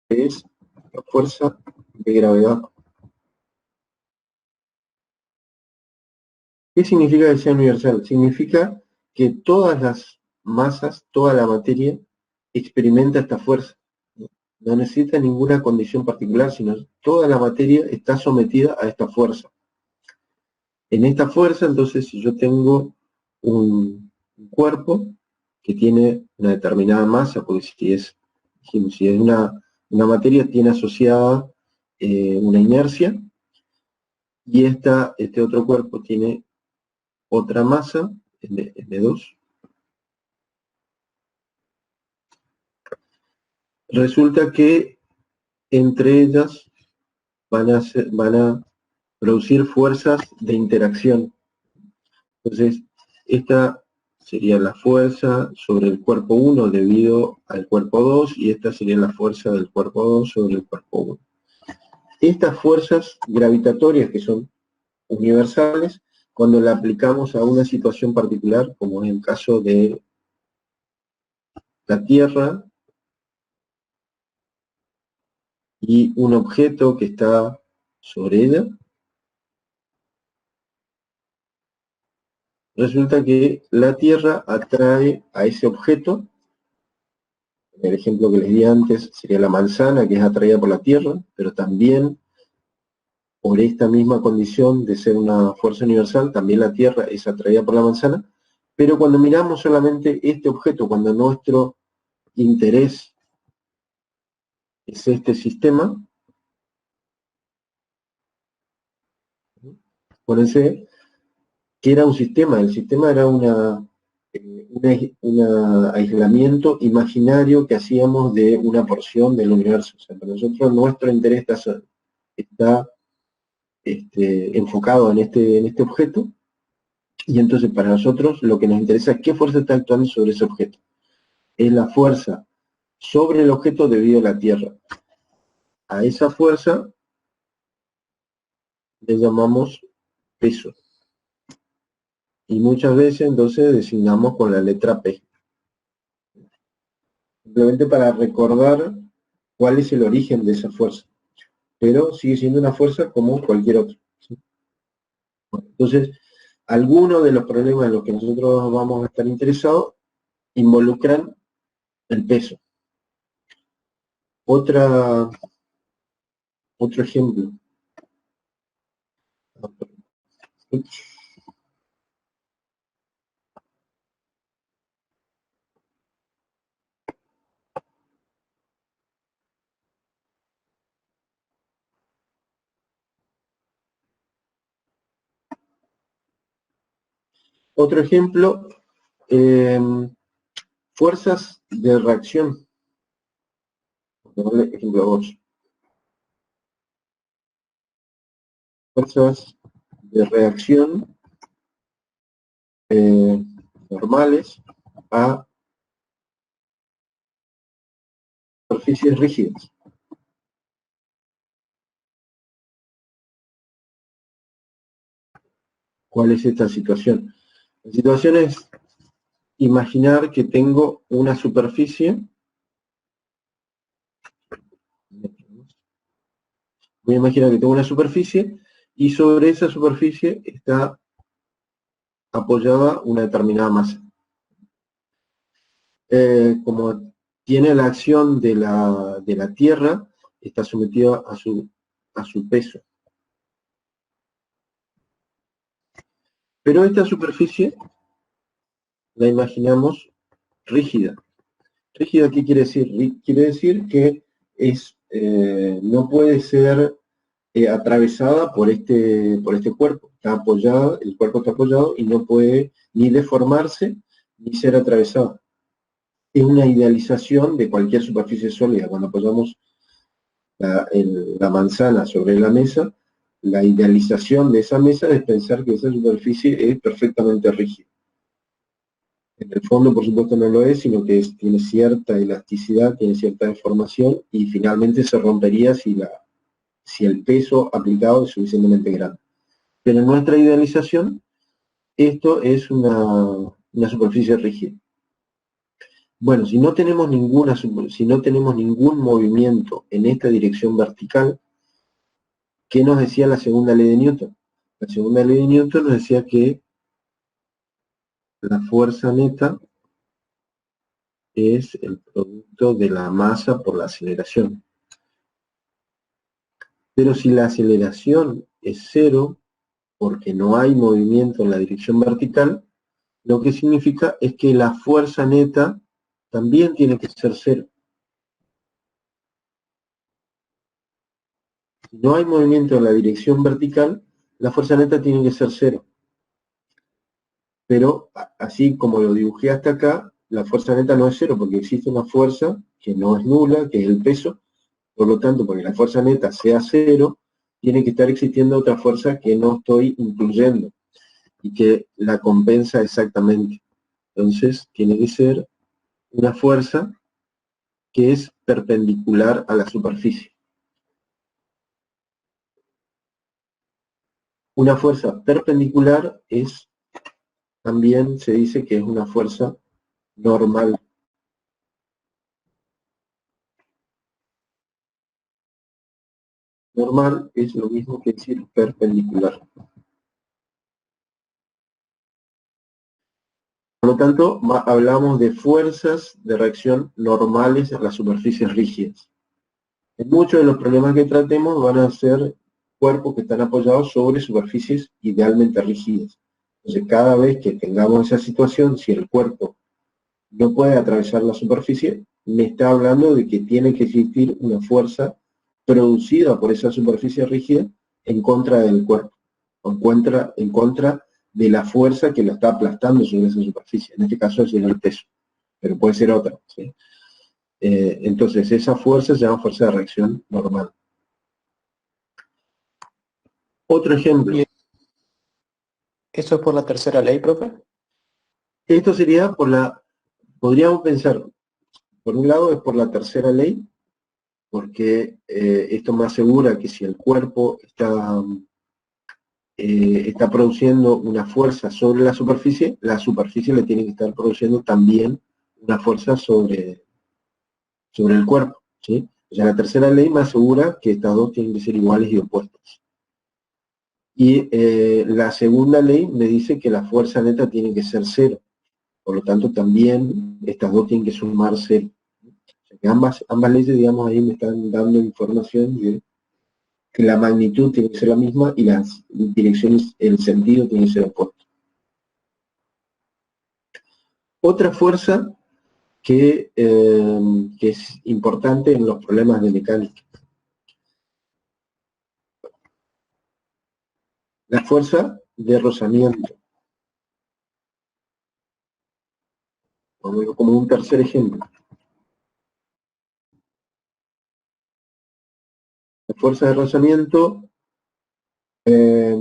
que es la fuerza de gravedad. ¿Qué significa que sea universal? Significa que todas las masas, toda la materia, experimenta esta fuerza. No necesita ninguna condición particular, sino toda la materia está sometida a esta fuerza. En esta fuerza, entonces, si yo tengo un cuerpo que tiene una determinada masa, porque si es una materia, tiene asociada una inercia, y este otro cuerpo tiene otra masa, M2. Resulta que entre ellas van a producir fuerzas de interacción. Entonces, esta sería la fuerza sobre el cuerpo 1 debido al cuerpo 2, y esta sería la fuerza del cuerpo 2 sobre el cuerpo 1. Estas fuerzas gravitatorias, que son universales, cuando la aplicamos a una situación particular, como es el caso de la Tierra y un objeto que está sobre ella, resulta que la Tierra atrae a ese objeto. El ejemplo que les di antes sería la manzana, que es atraída por la Tierra, pero también por esta misma condición de ser una fuerza universal, también la Tierra es atraída por la manzana. Pero cuando miramos solamente este objeto, cuando nuestro interés es este sistema, acuérdense que era un sistema, el sistema era un aislamiento imaginario que hacíamos de una porción del universo. O sea, para nosotros nuestro interés está enfocado en este objeto, y entonces para nosotros lo que nos interesa es qué fuerza está actuando sobre ese objeto. Es la fuerza sobre el objeto debido a la Tierra. A esa fuerza le llamamos peso. Y muchas veces entonces designamos con la letra P. Simplemente para recordar cuál es el origen de esa fuerza. Pero sigue siendo una fuerza como cualquier otra. ¿Sí? Bueno, entonces, algunos de los problemas en los que nosotros vamos a estar interesados involucran el peso. Otro ejemplo. Otro ejemplo, fuerzas de reacción. Ejemplo 8. Fuerzas de reacción normales a superficies rígidas. ¿Cuál es esta situación? La situación es imaginar que tengo una superficie. Voy a imaginar que tengo una superficie y sobre esa superficie está apoyada una determinada masa. Como tiene la acción de la Tierra, está sometida a su peso. Pero esta superficie la imaginamos rígida. ¿Rígida qué quiere decir? Quiere decir que no puede ser atravesada por este cuerpo. Está apoyada, el cuerpo está apoyado y no puede ni deformarse ni ser atravesada. Es una idealización de cualquier superficie sólida. Cuando apoyamos la manzana sobre la mesa, la idealización de esa mesa es pensar que esa superficie es perfectamente rígida. En el fondo, por supuesto, no lo es, sino que tiene cierta elasticidad, tiene cierta deformación y finalmente se rompería si el peso aplicado es suficientemente grande. Pero en nuestra idealización, esto es una superficie rígida. Bueno, si no tenemos ningún movimiento en esta dirección vertical, ¿qué nos decía la segunda ley de Newton? La segunda ley de Newton nos decía que la fuerza neta es el producto de la masa por la aceleración. Pero si la aceleración es cero, porque no hay movimiento en la dirección vertical, lo que significa es que la fuerza neta también tiene que ser cero. Si no hay movimiento en la dirección vertical, la fuerza neta tiene que ser cero. Pero así como lo dibujé hasta acá, la fuerza neta no es cero, porque existe una fuerza que no es nula, que es el peso. Por lo tanto, para que la fuerza neta sea cero, tiene que estar existiendo otra fuerza que no estoy incluyendo y que la compensa exactamente. Entonces, tiene que ser una fuerza que es perpendicular a la superficie. Una fuerza perpendicular también se dice que es una fuerza normal. Normal es lo mismo que decir perpendicular. Por lo tanto, hablamos de fuerzas de reacción normales en las superficies rígidas. En muchos de los problemas que tratemos van a ser cuerpos que están apoyados sobre superficies idealmente rígidas. Entonces, cada vez que tengamos esa situación, si el cuerpo no puede atravesar la superficie, me está hablando de que tiene que existir una fuerza producida por esa superficie rígida en contra del cuerpo, en contra de la fuerza que lo está aplastando sobre esa superficie. En este caso es el peso, pero puede ser otra, ¿sí? Entonces, esa fuerza se llama fuerza de reacción normal. Otro ejemplo. ¿Esto es por la tercera ley, profe? Esto sería podríamos pensar, por un lado es por la tercera ley, porque esto me asegura que si el cuerpo está produciendo una fuerza sobre la superficie le tiene que estar produciendo también una fuerza sobre el cuerpo, ¿sí? O sea, la tercera ley me asegura que estas dos tienen que ser iguales y opuestas. Y la segunda ley me dice que la fuerza neta tiene que ser cero. Por lo tanto, también estas dos tienen que sumar cero. O sea, que ambas leyes, digamos, ahí me están dando información de que la magnitud tiene que ser la misma y las direcciones, el sentido tiene que ser opuesto. Otra fuerza que es importante en los problemas de mecánica. La fuerza de rozamiento. Vamos a verlo como un tercer ejemplo. La fuerza de rozamiento, pero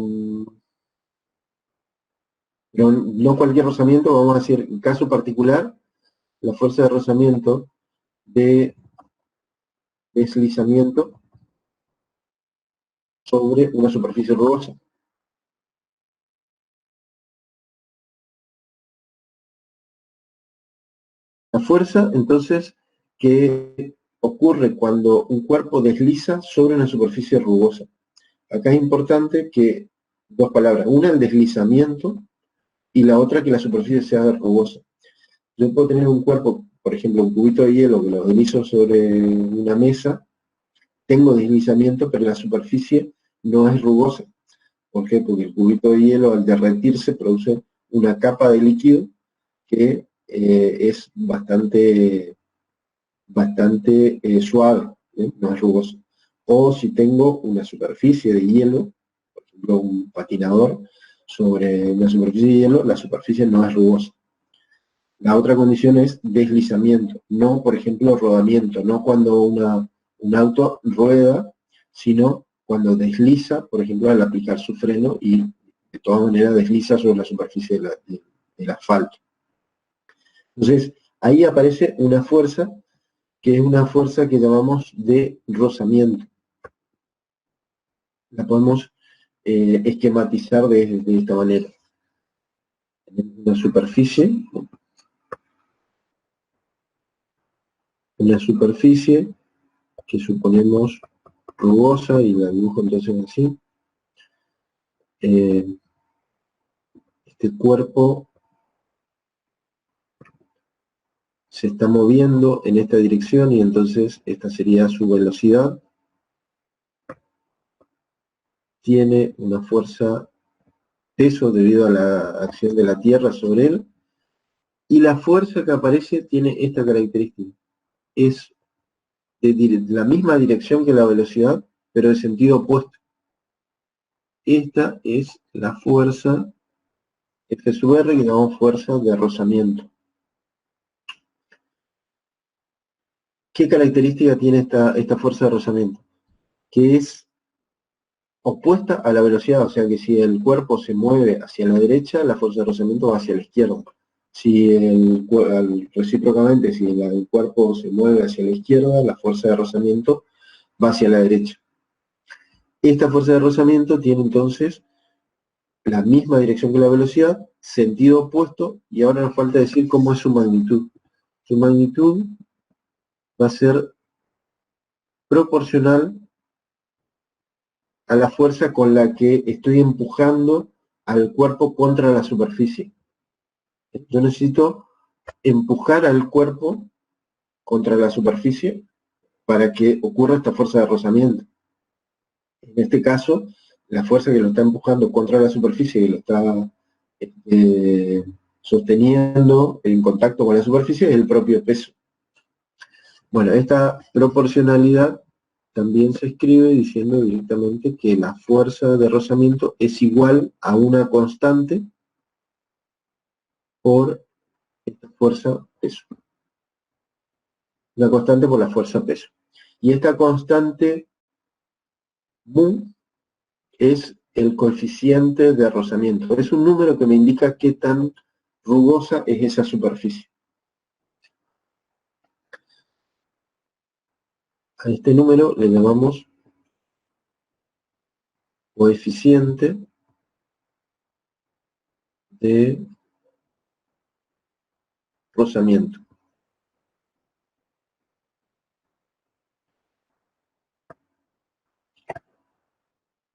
no cualquier rozamiento, vamos a decir, en caso particular, la fuerza de rozamiento de deslizamiento sobre una superficie rugosa. La fuerza, entonces, que ocurre cuando un cuerpo desliza sobre una superficie rugosa. Acá es importante que dos palabras, una el deslizamiento y la otra que la superficie sea rugosa. Yo puedo tener un cuerpo, por ejemplo, un cubito de hielo que lo deslizo sobre una mesa, tengo deslizamiento, pero la superficie no es rugosa. ¿Por qué? Porque el cubito de hielo al derretirse produce una capa de líquido que es bastante suave, no es rugoso. O si tengo una superficie de hielo, por ejemplo un patinador sobre una superficie de hielo, la superficie no es rugosa. La otra condición es deslizamiento, no por ejemplo rodamiento, no cuando un auto rueda, sino cuando desliza, por ejemplo al aplicar su freno y de todas maneras desliza sobre la superficie del asfalto. Entonces, ahí aparece una fuerza que es una fuerza que llamamos de rozamiento. La podemos esquematizar de esta manera. Una superficie que suponemos rugosa, y la dibujo entonces así. Este cuerpo se está moviendo en esta dirección y entonces esta sería su velocidad. Tiene una fuerza peso debido a la acción de la Tierra sobre él, y la fuerza que aparece tiene esta característica. Es de la misma dirección que la velocidad, pero de sentido opuesto. Esta es la fuerza F sub R, que llamamos fuerza de rozamiento. ¿Qué característica tiene esta fuerza de rozamiento? Que es opuesta a la velocidad, o sea que si el cuerpo se mueve hacia la derecha, la fuerza de rozamiento va hacia la izquierda. Si recíprocamente, si el cuerpo se mueve hacia la izquierda, la fuerza de rozamiento va hacia la derecha. Esta fuerza de rozamiento tiene entonces la misma dirección que la velocidad, sentido opuesto, y ahora nos falta decir cómo es su magnitud. Su magnitud va a ser proporcional a la fuerza con la que estoy empujando al cuerpo contra la superficie. Yo necesito empujar al cuerpo contra la superficie para que ocurra esta fuerza de rozamiento. En este caso, la fuerza que lo está empujando contra la superficie, que lo está sosteniendo en contacto con la superficie, es el propio peso. Bueno, esta proporcionalidad también se escribe diciendo directamente que la fuerza de rozamiento es igual a una constante por esta fuerza peso. Una constante por la fuerza peso. Y esta constante mu es el coeficiente de rozamiento. Es un número que me indica qué tan rugosa es esa superficie. A este número le llamamos coeficiente de rozamiento.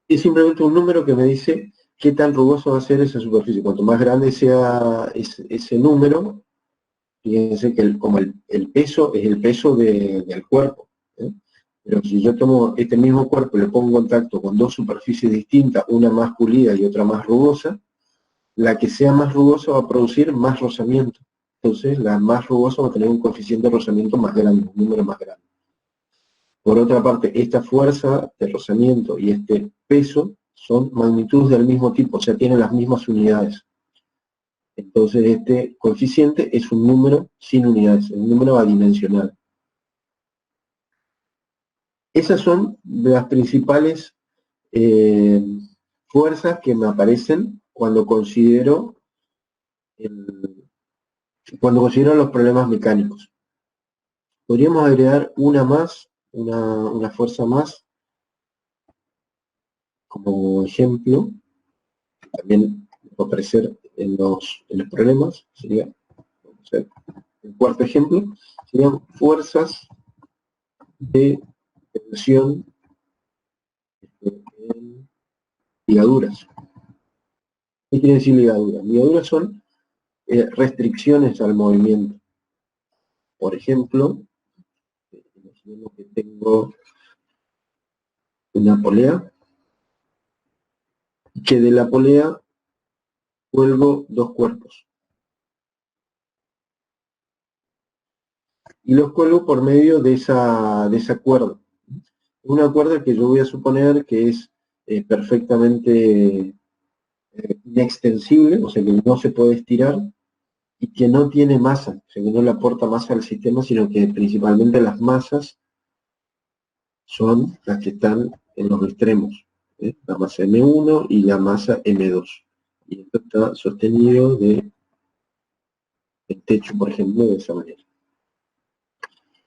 Es simplemente un número que me dice qué tan rugoso va a ser esa superficie. Cuanto más grande sea ese número, fíjense que como el peso es el peso del cuerpo, ¿eh? Pero si yo tomo este mismo cuerpo y le pongo en contacto con dos superficies distintas, una más pulida y otra más rugosa, la que sea más rugosa va a producir más rozamiento. Entonces, la más rugosa va a tener un coeficiente de rozamiento más grande, un número más grande. Por otra parte, esta fuerza de rozamiento y este peso son magnitudes del mismo tipo, o sea, tienen las mismas unidades. Entonces, este coeficiente es un número sin unidades, es un número adimensional. Esas son las principales fuerzas que me aparecen cuando considero los problemas mecánicos. Podríamos agregar una más, una fuerza más, como ejemplo, también va a aparecer en los problemas, sería, vamos a ver, el cuarto ejemplo, serían fuerzas de tensión en ligaduras. ¿Qué quiere decir ligaduras? Ligaduras son restricciones al movimiento. Por ejemplo, imaginemos que tengo una polea que de la polea cuelgo dos cuerpos. Y los cuelgo por medio de esa cuerda. Una cuerda que yo voy a suponer que es perfectamente inextensible, o sea que no se puede estirar, y que no tiene masa, o sea que no le aporta masa al sistema, sino que principalmente las masas son las que están en los extremos, la masa M1 y la masa M2. Y esto está sostenido del techo, por ejemplo, de esa manera.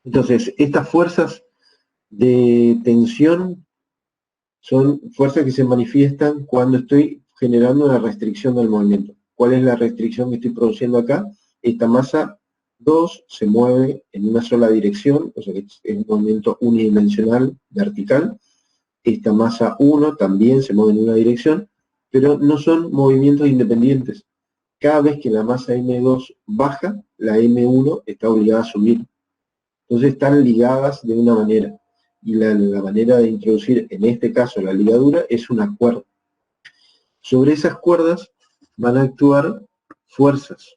Entonces, estas fuerzas de tensión son fuerzas que se manifiestan cuando estoy generando una restricción del movimiento. ¿Cuál es la restricción que estoy produciendo acá? Esta masa 2 se mueve en una sola dirección, o sea que es un movimiento unidimensional vertical. Esta masa 1 también se mueve en una dirección, pero no son movimientos independientes. Cada vez que la masa M2 baja, la M1 está obligada a subir. Entonces están ligadas de una manera. Y la manera de introducir, en este caso, la ligadura, es una cuerda. Sobre esas cuerdas van a actuar fuerzas,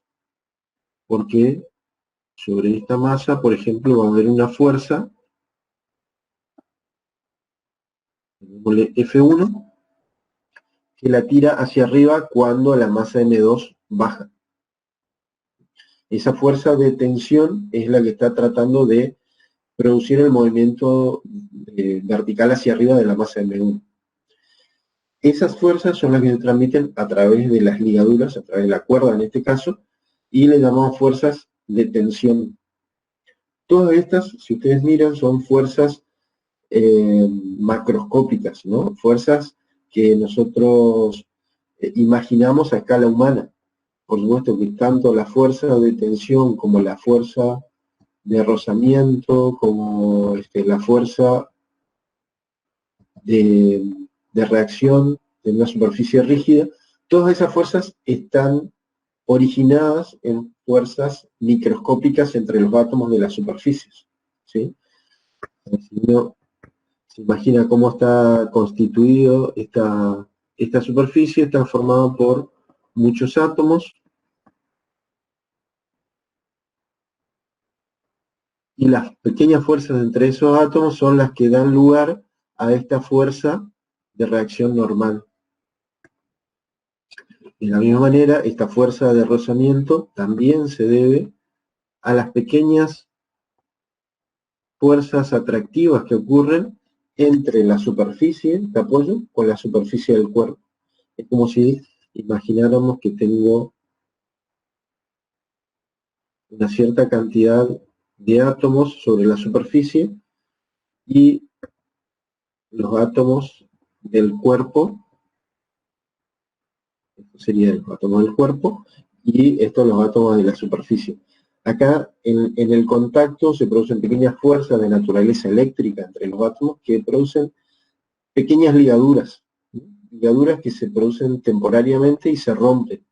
porque sobre esta masa, por ejemplo, va a haber una fuerza, llamémosle F1, que la tira hacia arriba cuando la masa M2 baja. Esa fuerza de tensión es la que está tratando de producir el movimiento vertical hacia arriba de la masa M1. Esas fuerzas son las que se transmiten a través de las ligaduras, a través de la cuerda en este caso, y le llamamos fuerzas de tensión. Todas estas, si ustedes miran, son fuerzas macroscópicas, ¿no? Fuerzas que nosotros imaginamos a escala humana. Por supuesto que tanto la fuerza de tensión como la fuerza de rozamiento, como la fuerza de reacción de una superficie rígida, todas esas fuerzas están originadas en fuerzas microscópicas entre los átomos de las superficies, ¿sí? Si uno se imagina cómo está constituido esta superficie, está formada por muchos átomos, y las pequeñas fuerzas entre esos átomos son las que dan lugar a esta fuerza de reacción normal. De la misma manera, esta fuerza de rozamiento también se debe a las pequeñas fuerzas atractivas que ocurren entre la superficie de apoyo con la superficie del cuerpo. Es como si imagináramos que tengo una cierta cantidad de átomos sobre la superficie y los átomos del cuerpo, estos serían los átomos del cuerpo, y estos los átomos de la superficie. Acá, en el contacto, se producen pequeñas fuerzas de naturaleza eléctrica entre los átomos que producen pequeñas ligaduras, ligaduras que se producen temporariamente y se rompen.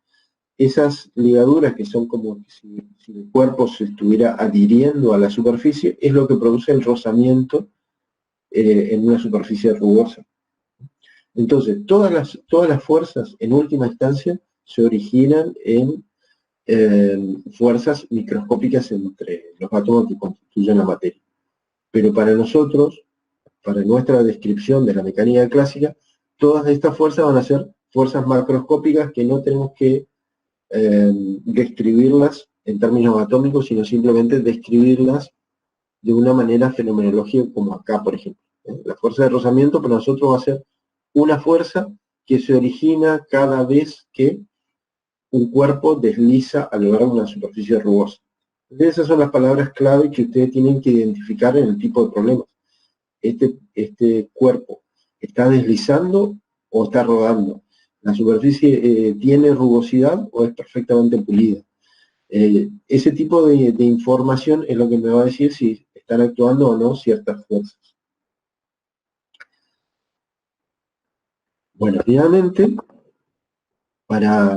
Esas ligaduras, que son como si el cuerpo se estuviera adhiriendo a la superficie, es lo que produce el rozamiento en una superficie rugosa. Entonces, todas las fuerzas, en última instancia, se originan en fuerzas microscópicas entre los átomos que constituyen la materia. Pero para nosotros, para nuestra descripción de la mecánica clásica, todas estas fuerzas van a ser fuerzas macroscópicas que no tenemos que describirlas en términos atómicos, sino simplemente describirlas de una manera fenomenológica, como acá, por ejemplo. La fuerza de rozamiento para nosotros va a ser una fuerza que se origina cada vez que un cuerpo desliza a lo largo de una superficie rugosa. Entonces, esas son las palabras clave que ustedes tienen que identificar en el tipo de problemas. Este cuerpo está deslizando o está rodando. La superficie tiene rugosidad o es perfectamente pulida. Ese tipo de información es lo que me va a decir si están actuando o no ciertas fuerzas. Bueno, finalmente, para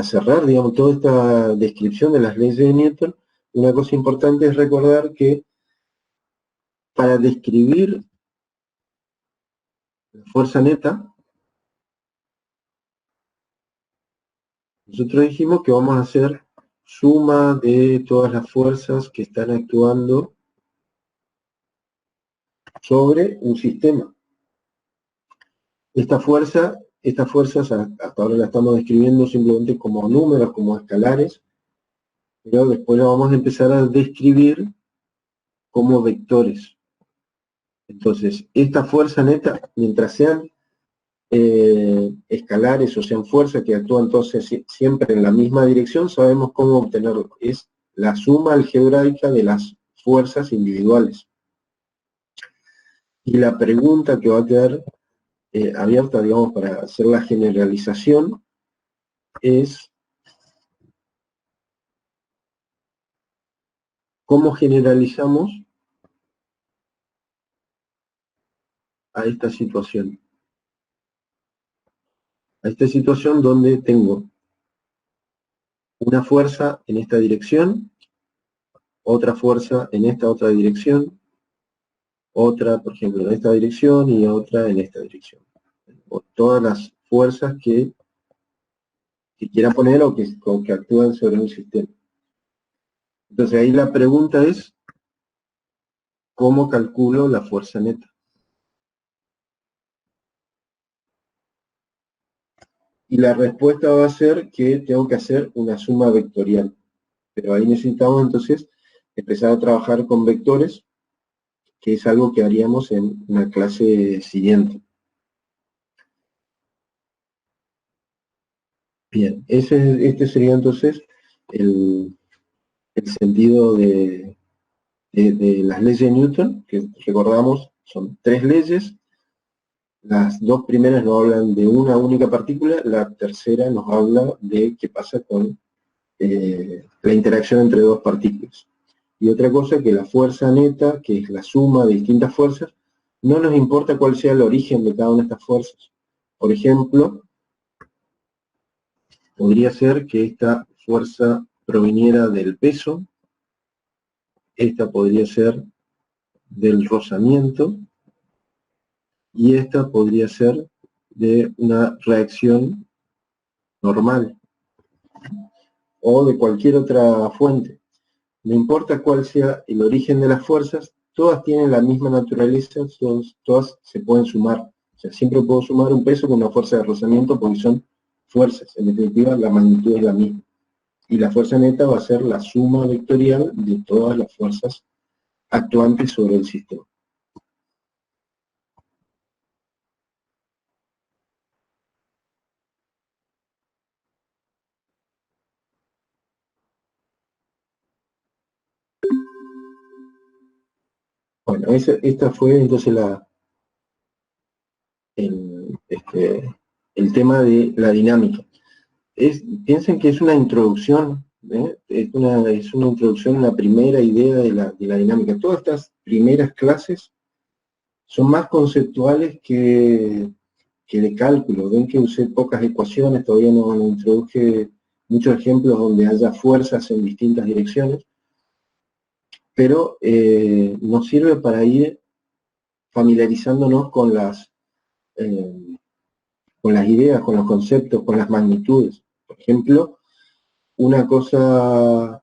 cerrar, digamos, toda esta descripción de las leyes de Newton, una cosa importante es recordar que para describir la fuerza neta, nosotros dijimos que vamos a hacer suma de todas las fuerzas que están actuando sobre un sistema. Estas fuerzas hasta ahora las estamos describiendo simplemente como números, como escalares, pero después las vamos a empezar a describir como vectores. Entonces, esta fuerza neta, mientras sean escalares o sean fuerzas que actúan entonces siempre en la misma dirección, sabemos cómo obtenerlo. Es la suma algebraica de las fuerzas individuales. Y la pregunta que va a quedar abierta, digamos, para hacer la generalización, es ¿cómo generalizamos a esta situación? A esta situación donde tengo una fuerza en esta dirección, otra fuerza en esta otra dirección, otra, por ejemplo, en esta dirección y otra en esta dirección. O todas las fuerzas que quiera poner o que actúan sobre un sistema. Entonces ahí la pregunta es, ¿cómo calculo la fuerza neta? Y la respuesta va a ser que tengo que hacer una suma vectorial. Pero ahí necesitamos entonces empezar a trabajar con vectores, que es algo que haríamos en una clase siguiente. Bien, este sería entonces el sentido de las leyes de Newton, que recordamos son 3 leyes. Las 2 primeras nos hablan de una única partícula, la tercera nos habla de qué pasa con la interacción entre 2 partículas. Y otra cosa, que la fuerza neta, que es la suma de distintas fuerzas, no nos importa cuál sea el origen de cada una de estas fuerzas. Por ejemplo, podría ser que esta fuerza proviniera del peso, esta podría ser del rozamiento, y esta podría ser de una reacción normal, o de cualquier otra fuente. No importa cuál sea el origen de las fuerzas, todas tienen la misma naturaleza, todas se pueden sumar. O sea, siempre puedo sumar un peso con una fuerza de rozamiento porque son fuerzas. En definitiva, la magnitud es la misma. Y la fuerza neta va a ser la suma vectorial de todas las fuerzas actuantes sobre el sistema. Bueno, esta fue entonces el tema de la dinámica. Piensen que es una introducción, es una introducción, una primera idea de la dinámica. Todas estas primeras clases son más conceptuales que de cálculo. Ven que usé pocas ecuaciones, todavía no introduje muchos ejemplos donde haya fuerzas en distintas direcciones, pero nos sirve para ir familiarizándonos con las ideas, con los conceptos, con las magnitudes. Por ejemplo, una cosa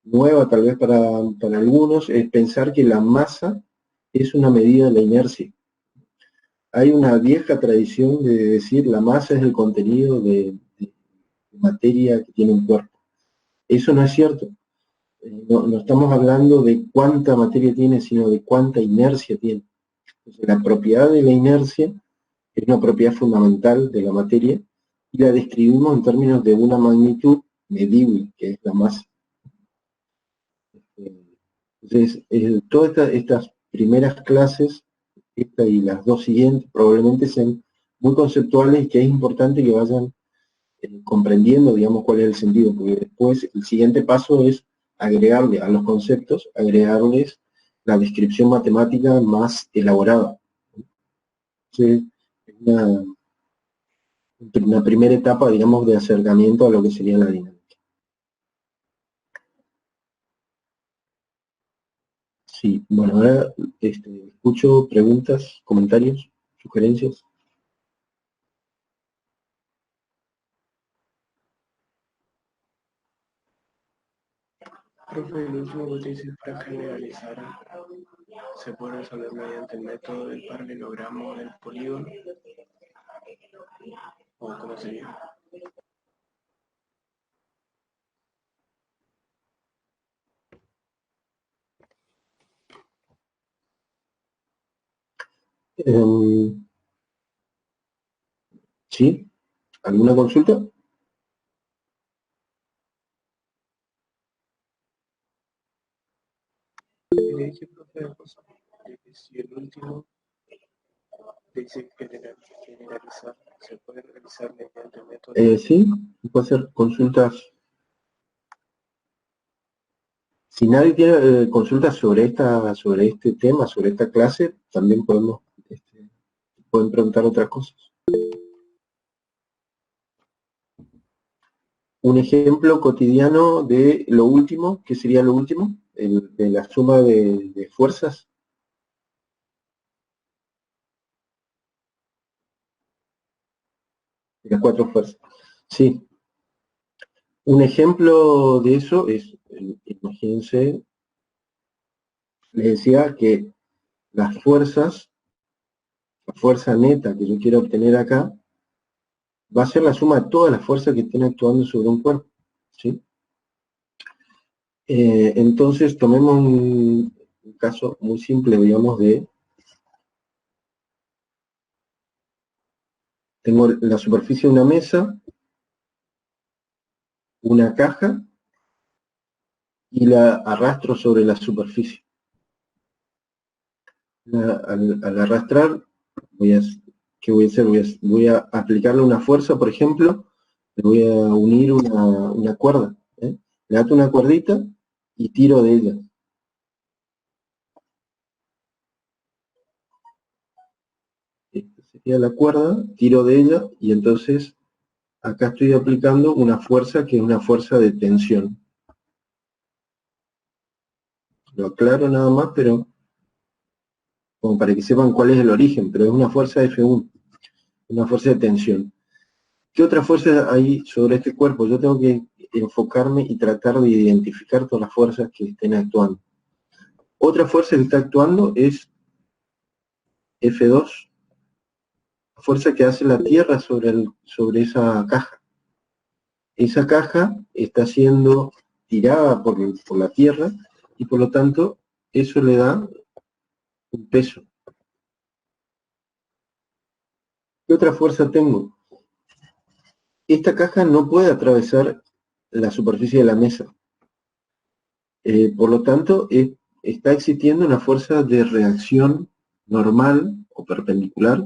nueva tal vez para algunos es pensar que la masa es una medida de la inercia. Hay una vieja tradición de decir la masa es el contenido de materia que tiene un cuerpo. Eso no es cierto. No estamos hablando de cuánta materia tiene, sino de cuánta inercia tiene. Entonces, la propiedad de la inercia es una propiedad fundamental de la materia y la describimos en términos de una magnitud medible, que es la masa. Entonces, todas estas primeras clases, esta y las 2 siguientes, probablemente sean muy conceptuales y que es importante que vayan comprendiendo, digamos, cuál es el sentido, porque después el siguiente paso es agregarle a los conceptos, agregarles la descripción matemática más elaborada. Entonces, es una primera etapa, digamos, de acercamiento a lo que sería la dinámica. Sí, bueno, ahora escucho preguntas, comentarios. ¿Sugerencias? Profe, el último que te dice para generalizar se puede resolver mediante el método del paralelogramo del polígono, o cómo sería. ¿Sí? ¿Alguna consulta? Le dije, profe, si el último dice generalizar se puede realizar mediante el método. Sí, puede hacer consultas. Si nadie tiene consultas sobre este tema, sobre esta clase, también pueden preguntar otras cosas. Un ejemplo cotidiano de lo último, ¿qué sería lo último? De la suma de fuerzas. De las 4 fuerzas. Sí. Un ejemplo de eso es, imagínense, les decía que las fuerzas, la fuerza neta que yo quiero obtener acá, va a ser la suma de todas las fuerzas que estén actuando sobre un cuerpo, ¿sí? Entonces, tomemos un caso muy simple, digamos, tengo la superficie de una mesa, una caja, y la arrastro sobre la superficie. Al arrastrar, ¿qué voy a hacer? Voy a aplicarle una fuerza, por ejemplo, le voy a unir una cuerda. Le ato una cuerdita y tiro de ella. Esta sería la cuerda, tiro de ella, y entonces acá estoy aplicando una fuerza que es una fuerza de tensión. Lo aclaro nada más, pero como para que sepan cuál es el origen, pero es una fuerza F1, una fuerza de tensión. ¿Qué otra fuerza hay sobre este cuerpo? Yo tengo que enfocarme y tratar de identificar todas las fuerzas que estén actuando. Otra fuerza que está actuando es F2, la fuerza que hace la Tierra sobre esa caja. Esa caja está siendo tirada por la Tierra y por lo tanto eso le da un peso. ¿Qué otra fuerza tengo? Esta caja no puede atravesar la superficie de la mesa. Por lo tanto, está existiendo una fuerza de reacción normal o perpendicular.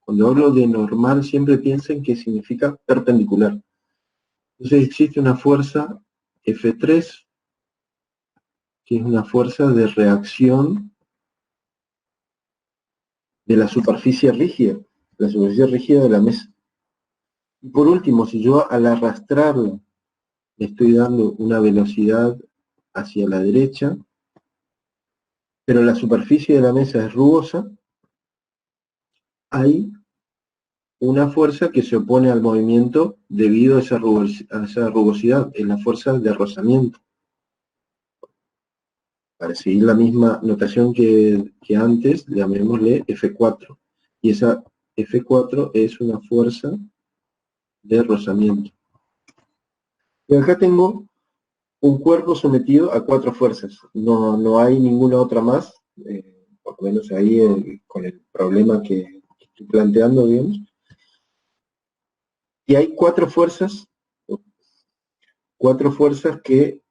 Cuando hablo de normal, siempre piensen que significa perpendicular. Entonces existe una fuerza F3, que es una fuerza de reacción de la superficie rígida de la mesa. Y por último, si yo al arrastrarla le estoy dando una velocidad hacia la derecha, pero la superficie de la mesa es rugosa, hay una fuerza que se opone al movimiento debido a esa rugosidad, es la fuerza de rozamiento. Para seguir la misma notación que antes, llamémosle F4. Y esa F4 es una fuerza de rozamiento. Y acá tengo un cuerpo sometido a 4 fuerzas. No hay ninguna otra más, por lo menos ahí con el problema que estoy planteando, digamos. Y hay 4 fuerzas que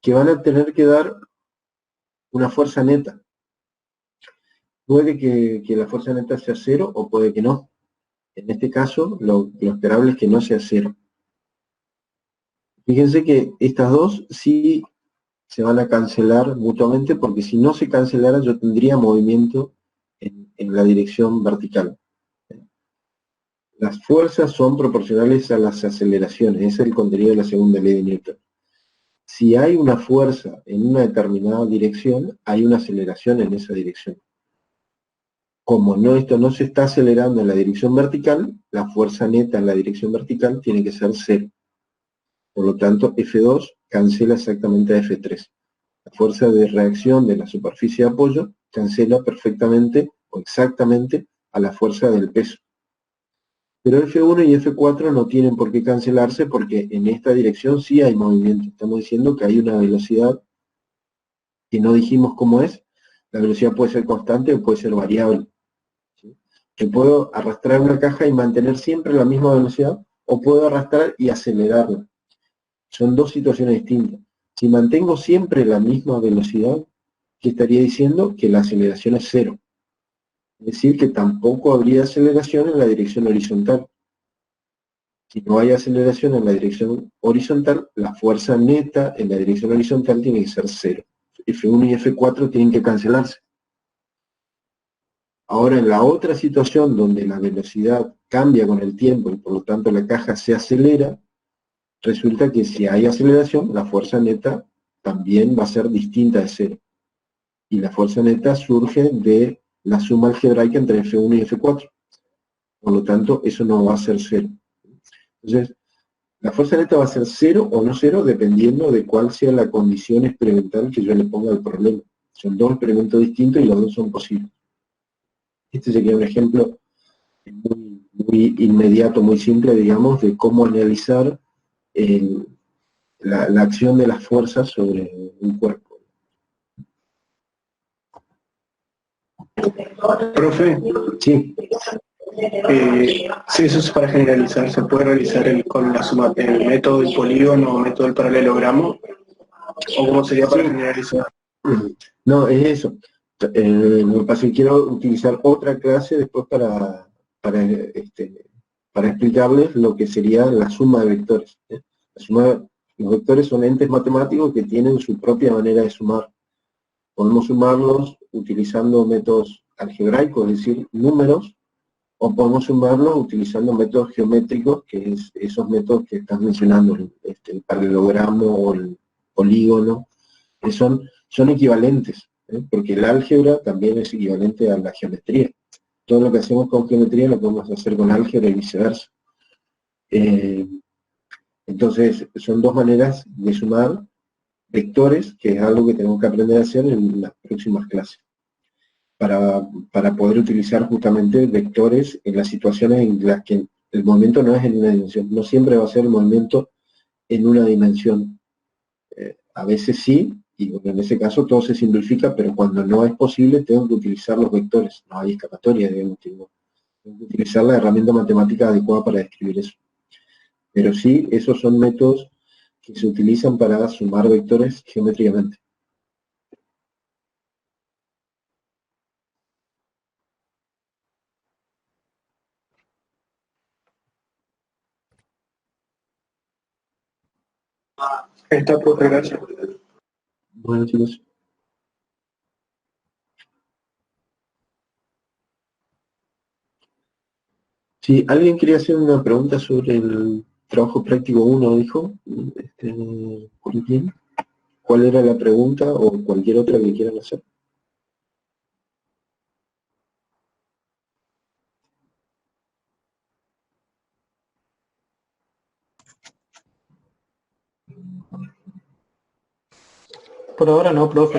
van a tener que dar una fuerza neta. Puede que la fuerza neta sea 0 o puede que no. En este caso, lo esperable es que no sea 0. Fíjense que estas dos sí se van a cancelar mutuamente, porque si no se cancelara yo tendría movimiento en la dirección vertical. Las fuerzas son proporcionales a las aceleraciones, ese es el contenido de la segunda ley de Newton. Si hay una fuerza en una determinada dirección, hay una aceleración en esa dirección. como no, esto no se está acelerando en la dirección vertical, la fuerza neta en la dirección vertical tiene que ser 0. Por lo tanto, F2 cancela exactamente a F3. La fuerza de reacción de la superficie de apoyo cancela perfectamente o exactamente a la fuerza del peso. Pero F1 y F4 no tienen por qué cancelarse porque en esta dirección sí hay movimiento. Estamos diciendo que hay una velocidad que no dijimos cómo es. La velocidad puede ser constante o puede ser variable. ¿Sí? Que puedo arrastrar una caja y mantener siempre la misma velocidad, o puedo arrastrar y acelerarla. Son dos situaciones distintas. Si mantengo siempre la misma velocidad, ¿qué estaría diciendo? Que la aceleración es 0. Es decir, que tampoco habría aceleración en la dirección horizontal. Si no hay aceleración en la dirección horizontal, la fuerza neta en la dirección horizontal tiene que ser 0. F1 y F4 tienen que cancelarse. Ahora, en la otra situación donde la velocidad cambia con el tiempo y por lo tanto la caja se acelera, resulta que si hay aceleración, la fuerza neta también va a ser distinta de 0. Y la fuerza neta surge de la suma algebraica entre F1 y F4. Por lo tanto, eso no va a ser 0. Entonces, la fuerza neta va a ser 0 o no 0 dependiendo de cuál sea la condición experimental que yo le ponga al problema. Son dos experimentos distintos y los dos son posibles. Este sería un ejemplo muy inmediato, muy simple, digamos, de cómo analizar la acción de las fuerzas sobre un cuerpo. Profe, Sí. Sí, eso es para generalizar. ¿Se puede realizar con la suma, el método del polígono o método del paralelogramo? ¿O cómo sería para generalizar? No, es eso. Lo que pasa es que quiero utilizar otra clase después para explicarles lo que sería la suma de vectores. Los vectores son entes matemáticos que tienen su propia manera de sumar. Podemos sumarlos utilizando métodos algebraicos, es decir, números, o podemos sumarlos utilizando métodos geométricos, que es esos métodos que estás mencionando, el paralelogramo o el polígono, que son equivalentes, porque el álgebra también es equivalente a la geometría. Todo lo que hacemos con geometría lo podemos hacer con álgebra y viceversa. Entonces, son dos maneras de sumar vectores, que es algo que tenemos que aprender a hacer en las próximas clases, para poder utilizar justamente vectores en las situaciones en las que el movimiento no es en una dimensión. No siempre va a ser el movimiento en una dimensión. A veces sí, y bueno, en ese caso todo se simplifica, pero cuando no es posible tengo que utilizar los vectores. No hay escapatoria, digamos, tengo que utilizar la herramienta matemática adecuada para describir eso. Pero sí, esos son métodos que se utilizan para sumar vectores geométricamente. Está, profe, gracias. Bueno, chicos. Si alguien quería hacer una pregunta sobre el trabajo práctico 1, dijo, ¿cuál era la pregunta o cualquier otra que quieran hacer? Por ahora no, profe,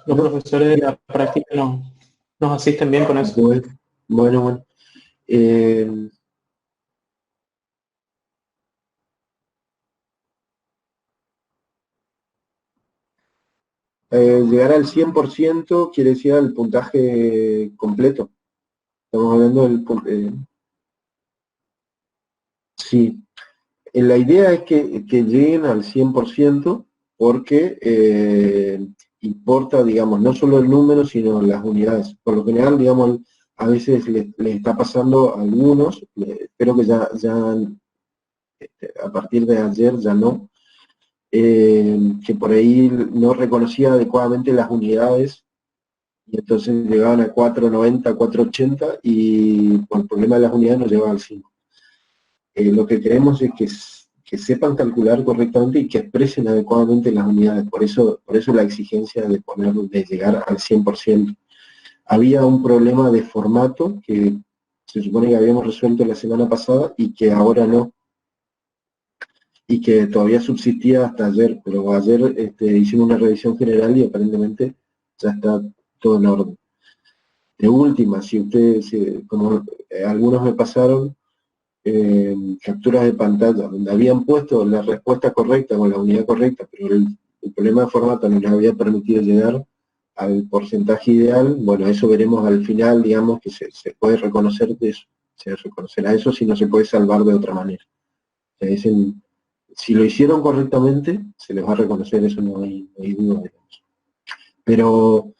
los profesores de la práctica nos asisten bien con eso. Bueno. Llegar al 100% quiere decir el puntaje completo. Estamos hablando del... sí. La idea es que lleguen al 100% porque importa, digamos, no solo el número, sino las unidades. Por lo general, digamos, a veces les está pasando a algunos, espero que ya a partir de ayer ya no, que por ahí no reconocía adecuadamente las unidades y entonces llegaban a 490, 480 y por el problema de las unidades nos llevaban al 5. Lo que queremos es que sepan calcular correctamente y que expresen adecuadamente las unidades. Por eso la exigencia de llegar al 100%. había un problema de formato que se supone que habíamos resuelto la semana pasada y que ahora no, y que todavía subsistía hasta ayer, pero ayer hicimos una revisión general y aparentemente ya está todo en orden. De última, si ustedes, como algunos me pasaron, capturas de pantalla, donde habían puesto la respuesta correcta con la unidad correcta, pero el problema de formato no les había permitido llegar al porcentaje ideal, bueno, eso veremos al final, digamos, que se puede reconocer de eso, se reconocerá eso si no se puede salvar de otra manera. O sea, si lo hicieron correctamente, se les va a reconocer, eso no hay duda, digamos. Pero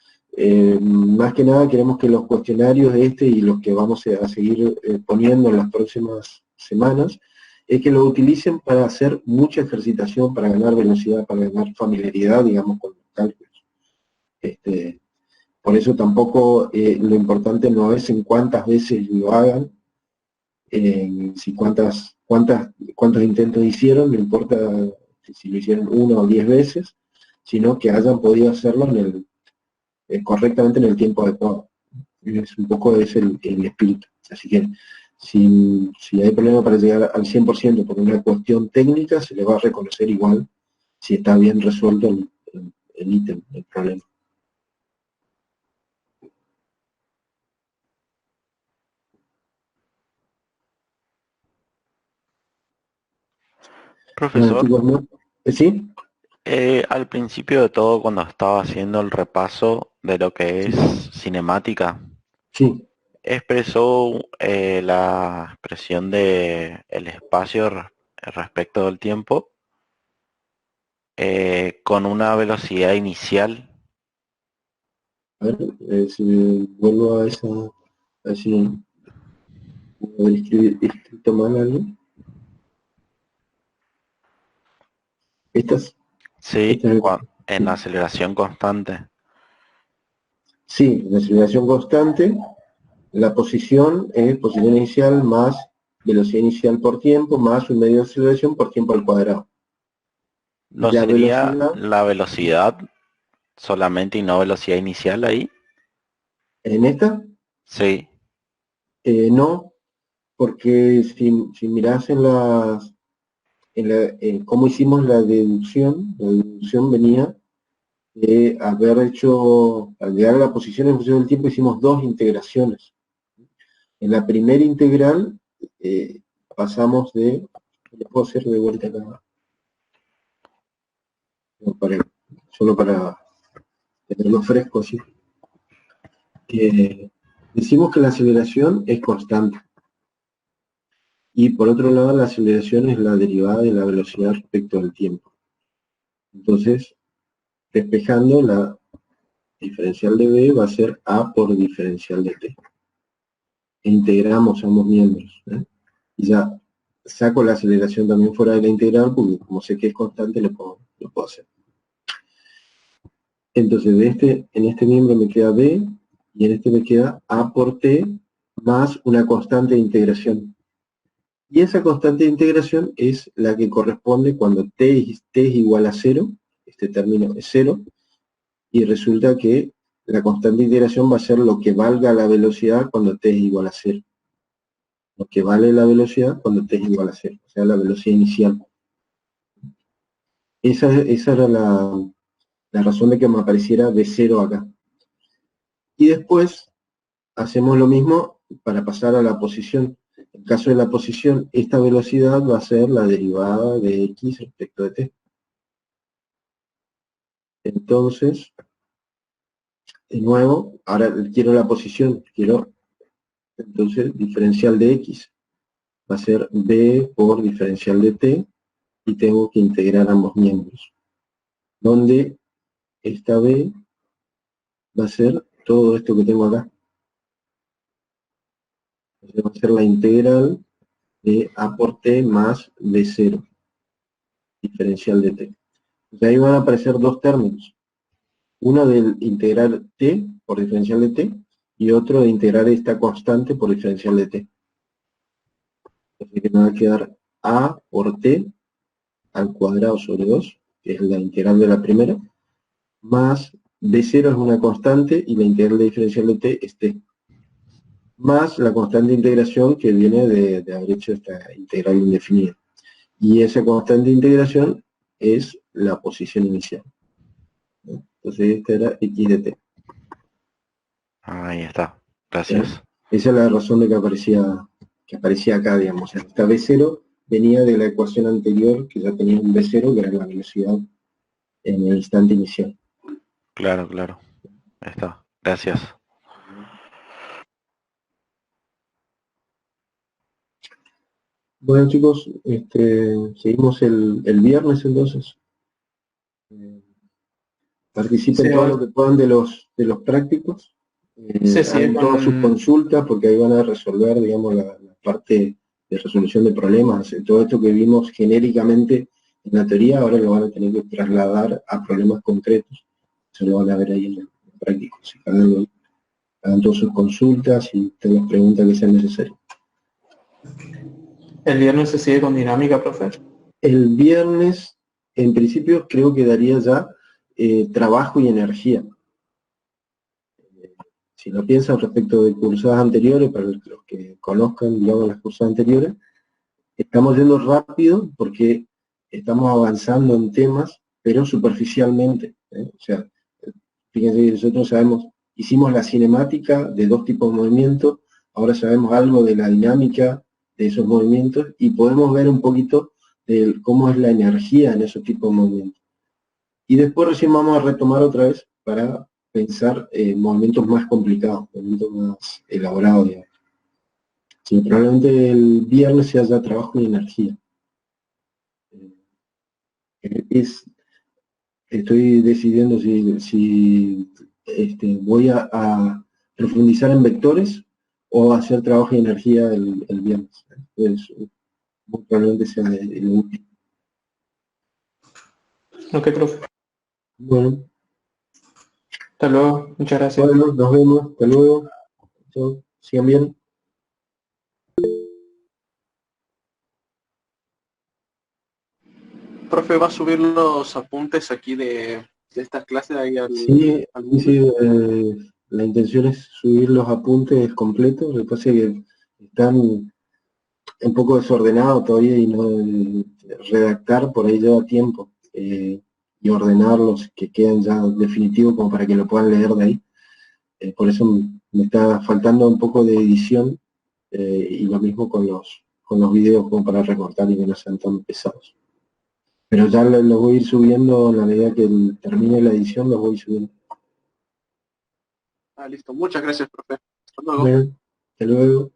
más que nada queremos que los cuestionarios y los que vamos a seguir poniendo en las próximas semanas, es que lo utilicen para hacer mucha ejercitación, para ganar velocidad, para ganar familiaridad, digamos, con los cálculos. Por eso tampoco lo importante no es en cuántas veces lo hagan, si cuántos intentos hicieron, no importa si lo hicieron 1 o 10 veces, sino que hayan podido hacerlo correctamente en el tiempo adecuado. Es un poco ese el espíritu. Así que si hay problema para llegar al 100% por una cuestión técnica, se le va a reconocer igual si está bien resuelto el ítem, el problema. Bueno, Profesor, chicos, ¿no? ¿Sí? al principio de todo, cuando estaba haciendo el repaso de lo que es cinemática, Sí. expresó la expresión de el espacio respecto del tiempo con una velocidad inicial. A ver, si vuelvo a esa, a ver si puedo haber escrito mal algo. Estas, Sí, estas, en aceleración constante. sí, la aceleración constante, la posición es posición inicial más velocidad inicial por tiempo, más un medio de aceleración por tiempo al cuadrado. ¿No La sería velocidad, la velocidad solamente y no velocidad inicial ahí? en esta, Sí, no, porque si mirás cómo hicimos la deducción venía de haber hecho, al llegar a la posición en función del tiempo, hicimos dos integraciones. En la primera integral pasamos de, lo puedo hacer de vuelta acá, solo para tenerlo fresco así. Decimos que la aceleración es constante. Y por otro lado, la aceleración es la derivada de la velocidad respecto al tiempo. Entonces, despejando, la diferencial de B va a ser A por diferencial de T. E integramos ambos miembros. Y ya saco la aceleración también fuera de la integral, porque como sé que es constante, lo puedo hacer. Entonces, en este miembro me queda B, y en este me queda A por T, más una constante de integración. Y esa constante de integración es la que corresponde cuando t es igual a 0, este término es 0, y resulta que la constante de integración va a ser lo que valga la velocidad cuando t es igual a 0. Lo que vale la velocidad cuando t es igual a 0, o sea, la velocidad inicial. Esa era la razón de que me apareciera B0 acá. Y después hacemos lo mismo para pasar a la posición. En el caso de la posición, esta velocidad va a ser la derivada de x respecto de t. Entonces, de nuevo, ahora quiero la posición, entonces, diferencial de x va a ser b por diferencial de t, y tengo que integrar ambos miembros, donde esta b va a ser todo esto que tengo acá. Entonces va a ser la integral de a por t más b0, diferencial de t. Entonces ahí van a aparecer dos términos. Uno de integrar t por diferencial de t, y otro de integrar esta constante por diferencial de t. Así que me va a quedar a por t al cuadrado sobre 2, que es la integral de la primera, más B0 es una constante y la integral de diferencial de t es t, más la constante de integración que viene de haber hecho esta integral indefinida. Y esa constante de integración es la posición inicial. Entonces esta era x de t. Ahí está. Gracias. Esa es la razón de que aparecía acá, digamos. Esta B0 venía de la ecuación anterior, que ya tenía un B0, que era la velocidad en el instante inicial. Claro, claro. Ahí está. Gracias. Bueno, chicos, seguimos el viernes entonces. Participen Sí, todo lo que puedan de los prácticos. Hagan todas sus consultas, porque ahí van a resolver, digamos, la parte de resolución de problemas. Todo esto que vimos genéricamente en la teoría, ahora lo van a tener que trasladar a problemas concretos. Eso lo van a ver ahí en el práctico. Hagan todas sus consultas y todas las preguntas que sean necesarias. ¿El viernes se sigue con dinámica, profe? El viernes, en principio, creo que daría ya trabajo y energía. Si lo piensan respecto de cursadas anteriores, para los que conozcan, digamos, las cursadas anteriores, estamos yendo rápido porque estamos avanzando en temas, pero superficialmente. O sea, fíjense, nosotros sabemos, hicimos la cinemática de dos tipos de movimientos, ahora sabemos algo de la dinámica de esos movimientos y podemos ver un poquito de cómo es la energía en esos tipos de movimientos. Y después recién vamos a retomar otra vez para pensar movimientos más complicados, movimientos más elaborados, digamos. Sí, probablemente el viernes sea ya trabajo y energía. Estoy decidiendo si voy a profundizar en vectores o hacer trabajo y energía el viernes. Entonces, muy probablemente sea el último. Ok, profe. Bueno. Hasta luego. Muchas gracias. Bueno, nos vemos. Hasta luego. Chao. Sigan bien. Profe, ¿va a subir los apuntes aquí de estas clases ahí al Sí, Moodle? la intención es subir los apuntes completos. Lo que pasa es que están un poco desordenados todavía y no redactar por ahí lleva tiempo. Y ordenarlos que queden ya definitivos como para que lo puedan leer de ahí. Por eso me está faltando un poco de edición y lo mismo con los videos como para recortar y que no sean tan pesados. Pero ya los voy a ir subiendo a la medida que termine la edición, los voy subiendo. Ah, listo. Muchas gracias, profe. Hasta luego. Bueno, hasta luego.